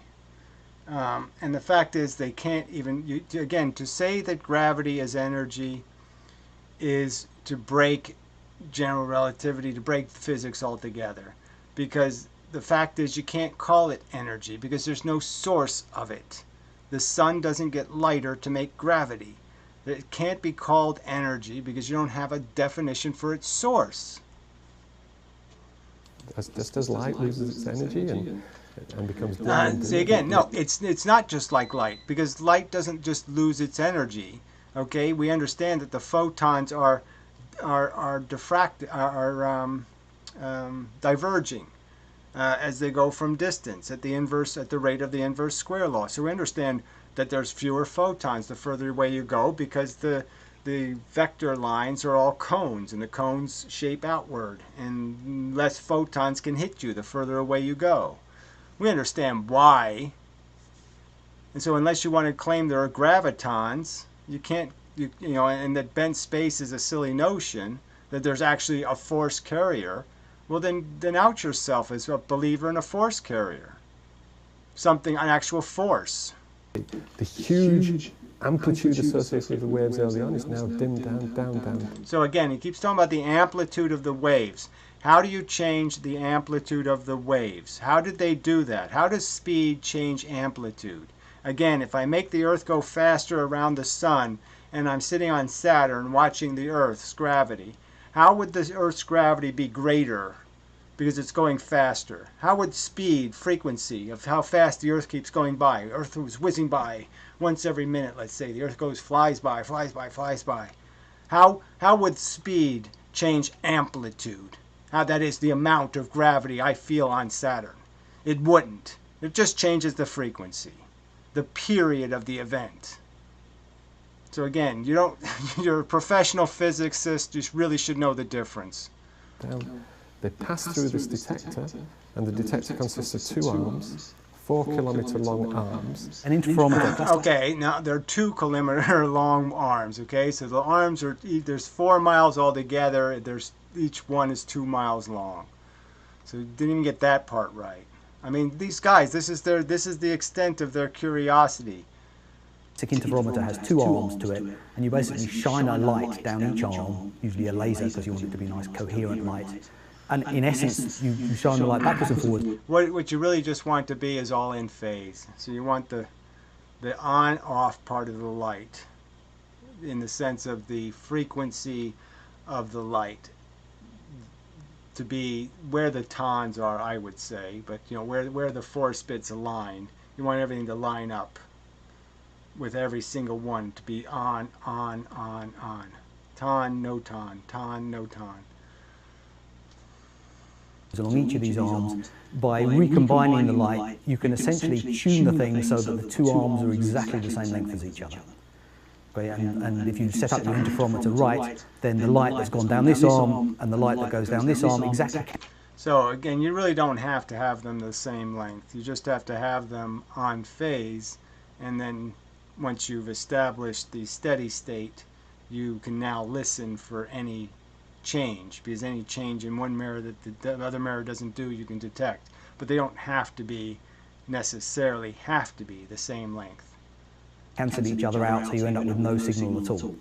And the fact is they can't even, again, to say that gravity is energy is to break general relativity, to break physics altogether. Because the fact is you can't call it energy because there's no source of it. The sun doesn't get lighter to make gravity. It can't be called energy because you don't have a definition for its source. Just as light loses its energy and becomes dim. See again, no, it's not just like light, because light doesn't just lose its energy. Okay, we understand that the photons are diverging as they go from distance at the rate of the inverse square law. So we understand that there's fewer photons the further away you go because the vector lines are all cones, and the cones shape outward, and less photons can hit you the further away you go. We understand why. And so unless you want to claim there are gravitons, you can't, and that bent space is a silly notion, that there's actually a force carrier, well then out yourself as a believer in a force carrier. An actual force. The huge amplitude associated with the waves early on is now dimmed down. So again, he keeps talking about the amplitude of the waves. How do you change the amplitude of the waves? How did they do that? How does speed change amplitude? Again, if I make the Earth go faster around the sun and I'm sitting on Saturn watching the Earth's gravity, how would the Earth's gravity be greater because it's going faster. How would speed, frequency of how fast the Earth keeps going by? Earth was whizzing by once every minute, let's say. The Earth flies by, flies by, flies by. How would speed change amplitude? How, that is, the amount of gravity I feel on Saturn. It wouldn't. It just changes the frequency, the period of the event. So again, you don't, you're a professional physicist, you really should know the difference. They pass through this detector, and the detector consists of 2 arms, 4-kilometer long arms. An interferometer. Okay, now they're 2-kilometer long arms, okay? So the arms are, there's 4 miles altogether, each one is 2 miles long. So you didn't even get that part right. I mean, these guys, this is the extent of their curiosity. Interferometer has 2 arms to it, and you basically shine a light down each arm, usually a laser because you want it to be nice, coherent light. And in essence, you shine the light backwards and forwards. What you really just want to be is all in phase. So you want the on-off part of the light, in the sense of the frequency of the light, to be where the tons are, I would say, but you know where the 4 spits align. You want everything to line up with every single one to be on. Ton, no ton, ton, no ton. Along each of these arms, by recombining the light, you can essentially tune the thing so that the 2 arms are exactly the same length as each other. Okay, and if you set up your interferometer right, then the light that's gone down this arm and the light that goes down this arm exactly. So again, you really don't have to have them the same length. You just have to have them on phase, and then once you've established the steady state, you can now listen for any change, because any change in one mirror that the other mirror doesn't do, you can detect. But they don't have to be, necessarily have to be, the same length. Cancel each other out, so you end up with no signal at all.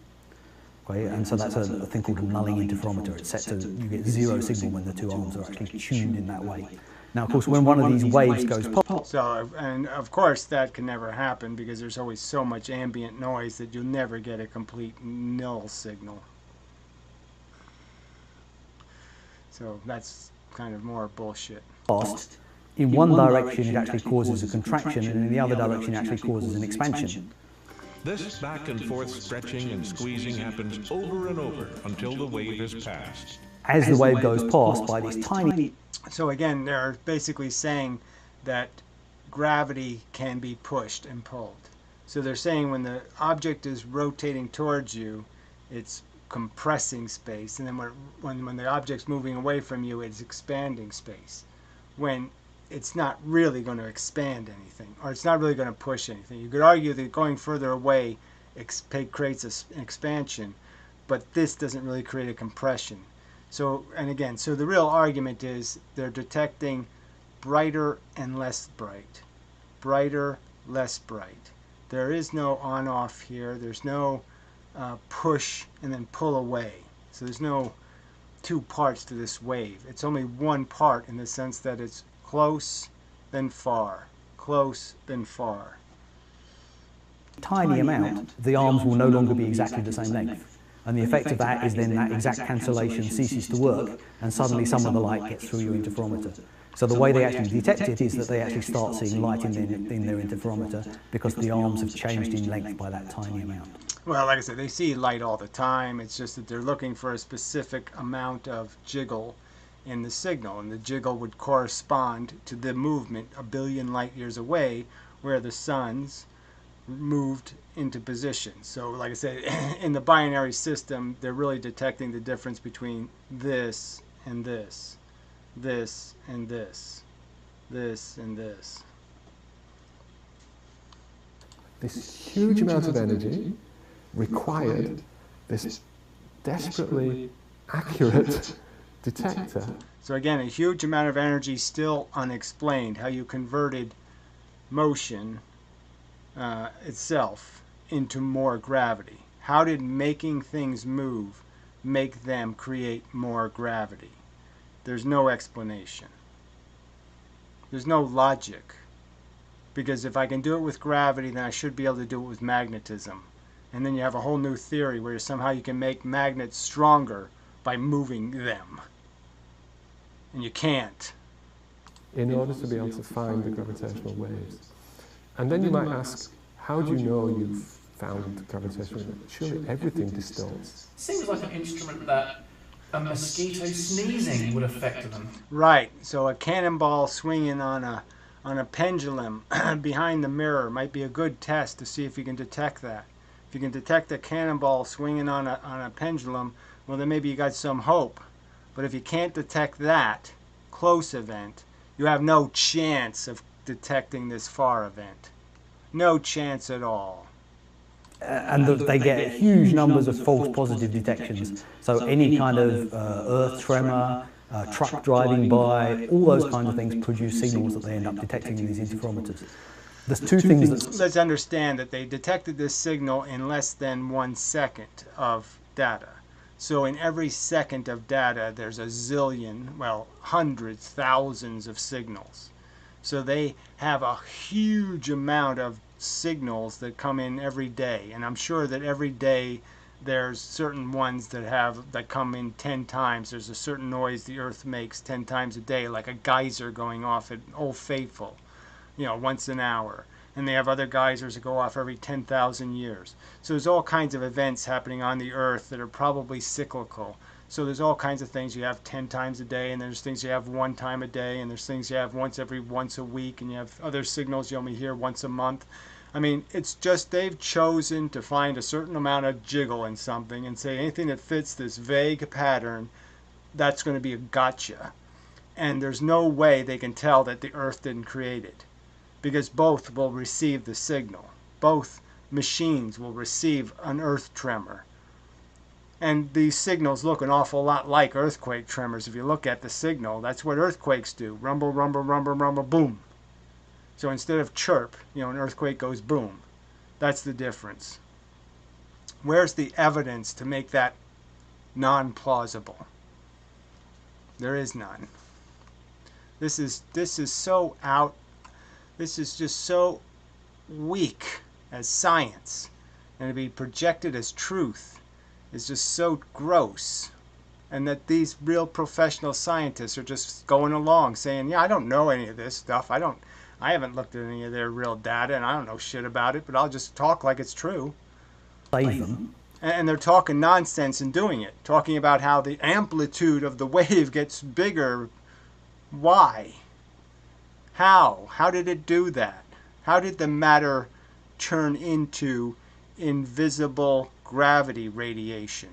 Okay, and so that's a thing called a nulling interferometer. It's set to, you get 0 signal when the 2 arms are actually tuned in that way. Now, of course, when one of these waves goes pop. So, and of course that can never happen because there's always so much ambient noise that you'll never get a complete null signal. So that's kind of more bullshit. In one direction it actually causes a contraction, and in the other direction it actually causes an expansion. This back and forth stretching and squeezing happens over and over until the wave is passed. As the wave goes past by these tiny... So again, they're basically saying that gravity can be pushed and pulled. So they're saying when the object is rotating towards you, it's compressing space, and then when the object's moving away from you, it's expanding space. When it's not really going to expand anything, or it's not really going to push anything. You could argue that going further away creates an expansion, but this doesn't really create a compression. So, and again, so the real argument is they're detecting brighter and less bright. Brighter, less bright. There is no on-off here. There's no push and then pull away. So there's no 2 parts to this wave. It's only one part in the sense that it's close, then far. Close, then far. Tiny amount, the arms will no longer be exactly the same length. And the effect of that is then that exact cancellation ceases to work, and suddenly some of the light gets through your interferometer. So the way they actually detect it is that they actually start seeing light in their interferometer because the arms have changed in length by that tiny amount. Well, like I said, they see light all the time. It's just that they're looking for a specific amount of jiggle in the signal, and the jiggle would correspond to the movement 1 billion light years away where the sun's moved into position. So like I said, in the binary system, they're really detecting the difference between this and this, this and this, this and this. This huge amount of energy required this desperately accurate detector. So again, a huge amount of energy still unexplained. How you converted motion itself into more gravity. How did making things move make them create more gravity? There's no explanation. There's no logic. Because if I can do it with gravity, then I should be able to do it with magnetism. And then you have a whole new theory where somehow you can make magnets stronger by moving them. and you can't. In order to be able to find the gravitational waves. And then you might ask, how do you know you've found the gravitational waves? Surely everything distorts. Seems like an instrument that a mosquito sneezing would affect them. Right, so a cannonball swinging on a pendulum behind the mirror might be a good test to see if you can detect that. If you can detect a cannonball swinging on a pendulum, well then maybe you got some hope. But if you can't detect that close event, you have no chance of detecting this far event. No chance at all. And they get huge numbers of false positive detections. So any kind of earth tremor, truck driving by, all those kinds of things produce signals that they end up detecting in these interferometers. There's two things that... Let's understand that they detected this signal in less than 1 second of data. So in every second of data, there's a zillion, well, hundreds, thousands of signals. So they have a huge amount of signals that come in every day. And I'm sure that every day there's certain ones that come in 10 times. There's a certain noise the Earth makes 10 times a day, like a geyser going off at Old Faithful, once an hour. And they have other geysers that go off every 10,000 years. So there's all kinds of events happening on the Earth that are probably cyclical. So there's all kinds of things you have 10 times a day, and there's things you have 1 time a day, and there's things you have once a week, and you have other signals you only hear once a month. I mean, it's just they've chosen to find a certain amount of jiggle in something and say anything that fits this vague pattern, that's going to be a gotcha. And there's no way they can tell that the Earth didn't create it, because both will receive the signal. Both machines will receive an earth tremor. And these signals look an awful lot like earthquake tremors. If you look at the signal, that's what earthquakes do. Rumble, rumble, rumble, rumble, boom. So instead of chirp, an earthquake goes boom. That's the difference. Where's the evidence to make that non-plausible? There is none. This is so out. This is just so weak as science, and to be projected as truth is just so gross. And that these real professional scientists are just going along saying, yeah, I don't know any of this stuff. I haven't looked at any of their real data, and I don't know shit about it, but I'll just talk like it's true. Save them. And they're talking nonsense and doing it, talking about how the amplitude of the wave gets bigger. Why? How? How did it do that? How did the matter turn into invisible gravity radiation?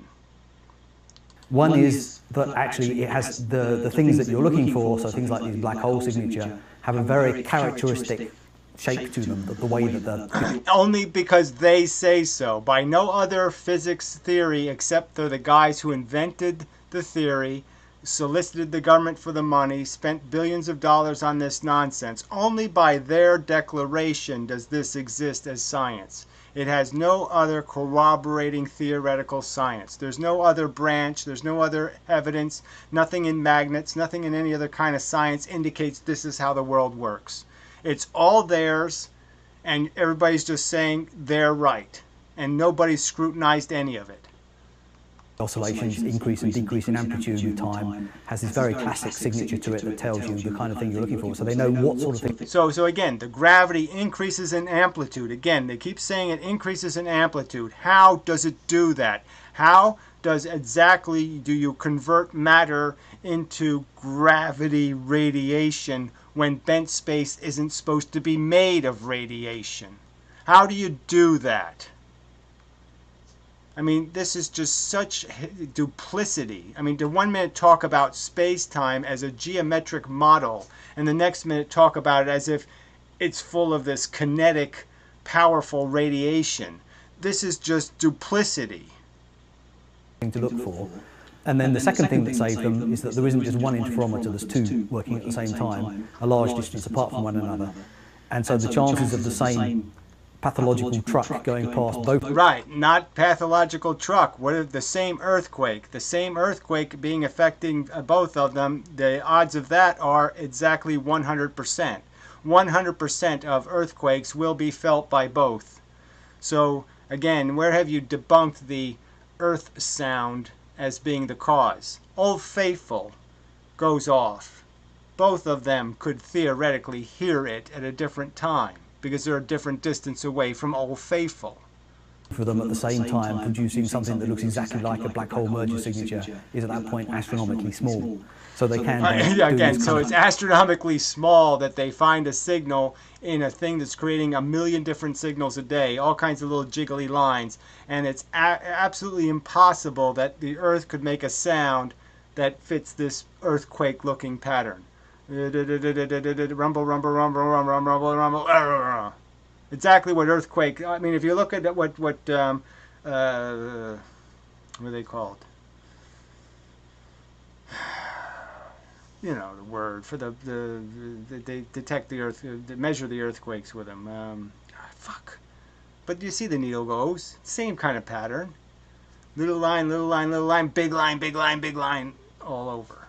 One is that actually it has the things that you're looking for, so things like these black hole signature, have a very characteristic shape to them, the way that the... Only because they say so. By no other physics theory except for the guys who invented the theory, solicited the government for the money, spent billions of dollars on this nonsense. Only by their declaration does this exist as science. It has no other corroborating theoretical science. There's no other branch, there's no other evidence, nothing in magnets, nothing in any other kind of science indicates this is how the world works. It's all theirs, and everybody's just saying they're right, and nobody's scrutinized any of it. Oscillations increase and decrease in amplitude with time, has this very classic signature to it that tells you the kind of thing you're looking for, so they know what sort of thing. So again, the gravity increases in amplitude. Again, they keep saying it increases in amplitude. How does it do that? How does exactly do you convert matter into gravity radiation when bent space isn't supposed to be made of radiation? How do you do that? I mean, this is just such duplicity. I mean, to 1 minute talk about space-time as a geometric model, and the next minute talk about it as if it's full of this kinetic, powerful radiation. This is just duplicity. To look for. And then the second thing that saves them is that there isn't just one interferometer, there's two working at the same time, a large distance apart from one another. And so the chances of the same pathological truck going past both... Right, not pathological truck. What if the same earthquake? The same earthquake being affecting both of them, the odds of that are exactly 100%. 100% of earthquakes will be felt by both. So, again, where have you debunked the earth sound as being the cause? Old Faithful. goes off, both of them could theoretically hear it at a different time because they're a different distance away from Old Faithful. For them at the same time producing something that looks exactly like a black hole merger signature is at that point astronomically small. So they can Yeah, do again, this so kind it's astronomically small that they find a signal in a thing that's creating a million different signals a day, all kinds of little jiggly lines, and it's absolutely impossible that the Earth could make a sound that fits this earthquake-looking pattern. Rumble, rumble, rumble, rumble, rumble, rumble, rumble. Exactly what earthquake. I mean, if you look at what are they called? You know the word for they detect the earth, they measure the earthquakes with them. Fuck. But you see the needle goes. Same kind of pattern. Little line, little line, little line, big line, big line, big line, all over.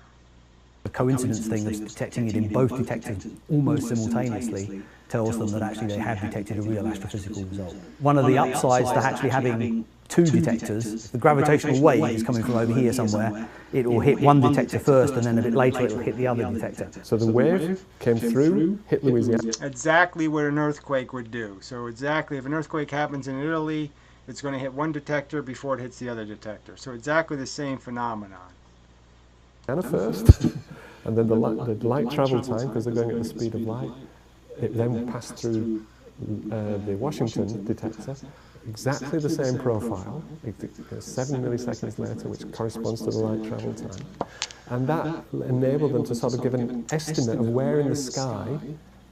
The coincidence thing of detecting it in both detectors almost simultaneously tells them that actually they have detected a real astrophysical result. One of the upsides to actually having two detectors, if the gravitational wave is coming from over here somewhere, it will hit one detector first and then a bit later it will hit the other detector. So the wave came through, hit Louisiana. Exactly what an earthquake would do. So exactly, if an earthquake happens in Italy, it's going to hit one detector before it hits the other detector. So exactly the same phenomenon. First, and then the light travel time, because they're going at the speed of light, it then passed through the Washington detector, exactly the same profile, 7 milliseconds later, which corresponds to the light travel time. And that enabled them to sort of give an estimate of where in the sky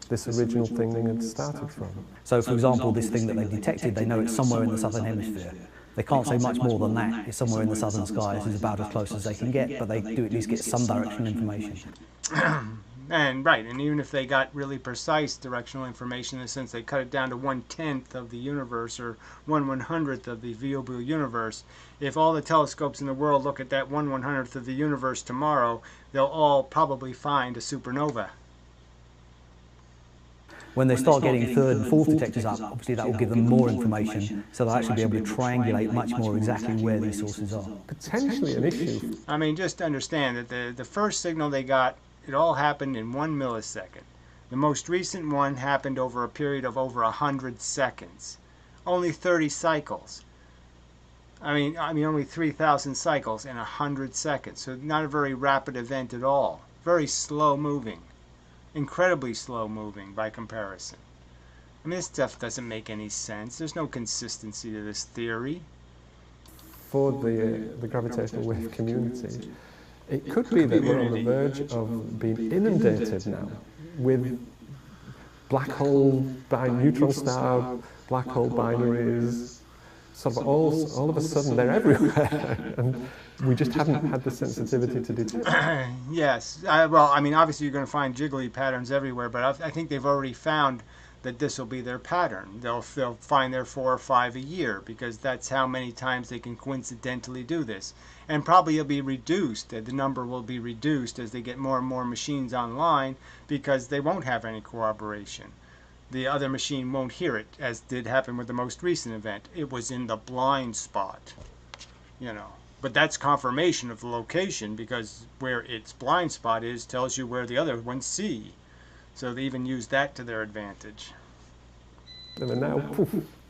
this original thing had started from. So for example, this thing that they've detected, they know it's somewhere in the southern hemisphere. They can't say much more than that. It's somewhere in the southern skies, is about as close as they can get, but they do at least get some directional information. And right, and even if they got really precise directional information, in the sense they cut it down to 1/10 of the universe or 1/100th of the viewable universe, if all the telescopes in the world look at that 1/100th of the universe tomorrow, they'll all probably find a supernova. When they start getting third and fourth detectors up, obviously that will give them more information, so they'll actually be able to triangulate much more exactly where these sources are. Potentially an issue. I mean, just understand that the first signal they got, it all happened in 1 millisecond. The most recent one happened over a period of over 100 seconds. Only 30 cycles. I mean only 3,000 cycles in 100 seconds. So not a very rapid event at all. Very slow moving. Incredibly slow moving by comparison. I mean, this stuff doesn't make any sense. There's no consistency to this theory. For the gravitational wave community, it could be that we're on the verge of being inundated now with black hole, neutron star, black hole binaries. Sort of all of a sudden they're everywhere, and we just haven't had the sensitivity to detect. Yes. Well, I mean, obviously you're going to find jiggly patterns everywhere, but I think they've already found that this will be their pattern. They'll find their 4 or 5 a year, because that's how many times they can coincidentally do this. And probably it'll be reduced. The number will be reduced as they get more and more machines online, because they won't have any corroboration. The other machine won't hear it, as did happen with the most recent event. It was in the blind spot, you know. But that's confirmation of the location, because where its blind spot is tells you where the other ones see. So they even use that to their advantage. And now,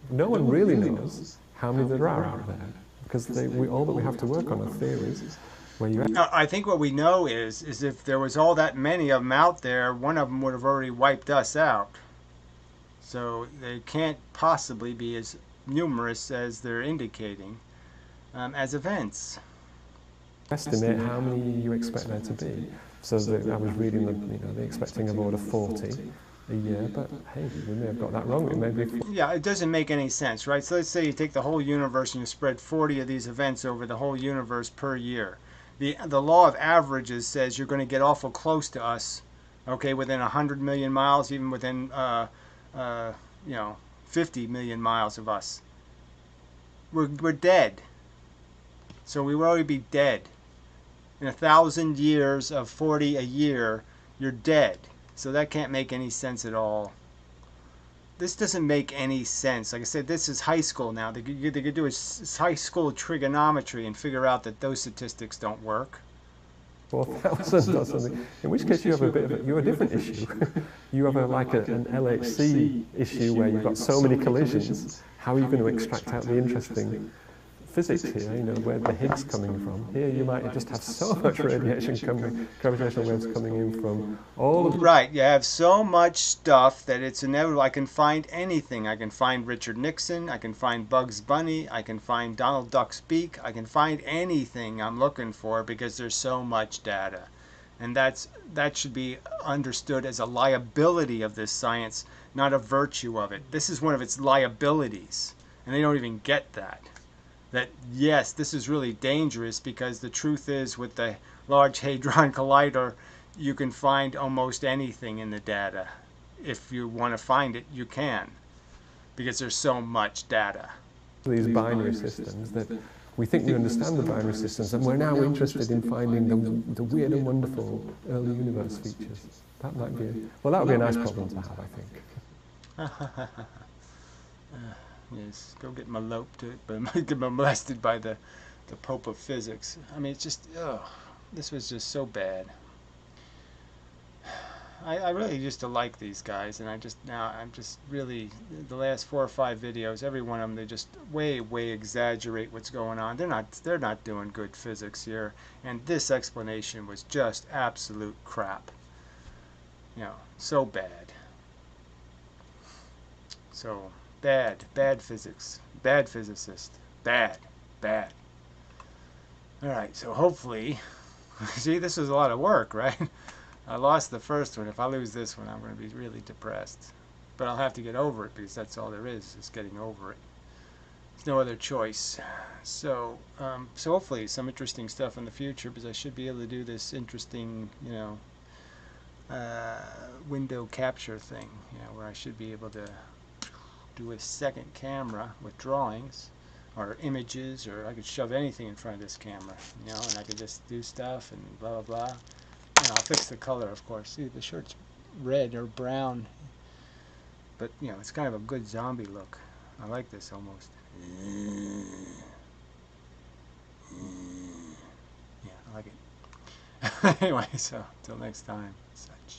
no one really knows how many there are out there, because all that we have to work on are theories. Where you I think what we know is if there was all that many of them out there, one of them would have already wiped us out. So they can't possibly be as numerous as they're indicating as events. estimate how many you expect there to be. So I was reading they're expecting about 40 a year, but hey, we may have got that wrong. It may be. Yeah, it doesn't make any sense, right? So let's say you take the whole universe and you spread 40 of these events over the whole universe per year. The law of averages says you're going to get awful close to us, okay, within 100 million miles, even within 50 million miles of us. We're dead. So we will already be dead. In 1,000 years of 40 a year, you're dead. So that can't make any sense at all. This doesn't make any sense. Like I said, this is high school now. They could do high school trigonometry and figure out that those statistics don't work. 4,000 or something, in which case you have you're a different issue. You have an LHC issue where you've got so many collisions. How are you going to extract out the interesting physics here, where the Higgs coming from? Here you might just have so much radiation coming, gravitational waves coming in from all of... Right, you have so much stuff that it's inevitable. I can find anything. I can find Richard Nixon, I can find Bugs Bunny, I can find Donald Duck's beak, I can find anything I'm looking for because there's so much data. And that should be understood as a liability of this science, not a virtue of it. This is one of its liabilities, and they don't even get that. That yes, this is really dangerous because the truth is with the Large Hadron Collider, you can find almost anything in the data. If you want to find it, you can, because there's so much data. These binary systems that we think we understand the binary systems, and we're now interested in finding the weird and wonderful early universe features. That might be, that would be a nice problem to have, I think. Yes, go get get molested by the Pope of Physics. I mean, it's just, this was just so bad. I really used to like these guys, and I'm just really, the last 4 or 5 videos, every one of them, they just way exaggerate what's going on. They're not doing good physics here, and this explanation was just absolute crap. So bad. So bad physics, bad physicist, bad. All right, so hopefully, see, this was a lot of work, right? I lost the first one. If I lose this one, I'm going to be really depressed. But I'll have to get over it because that's all there is getting over it. There's no other choice. So, so hopefully some interesting stuff in the future, because I should be able to do this interesting, window capture thing, where I should be able to do a second camera with drawings or images, or I could shove anything in front of this camera, and I could just do stuff and blah blah blah. And I'll fix the color, of course. See, the shirt's red or brown, but it's kind of a good zombie look. I like this almost. Yeah, I like it. Anyway, so till next time, such.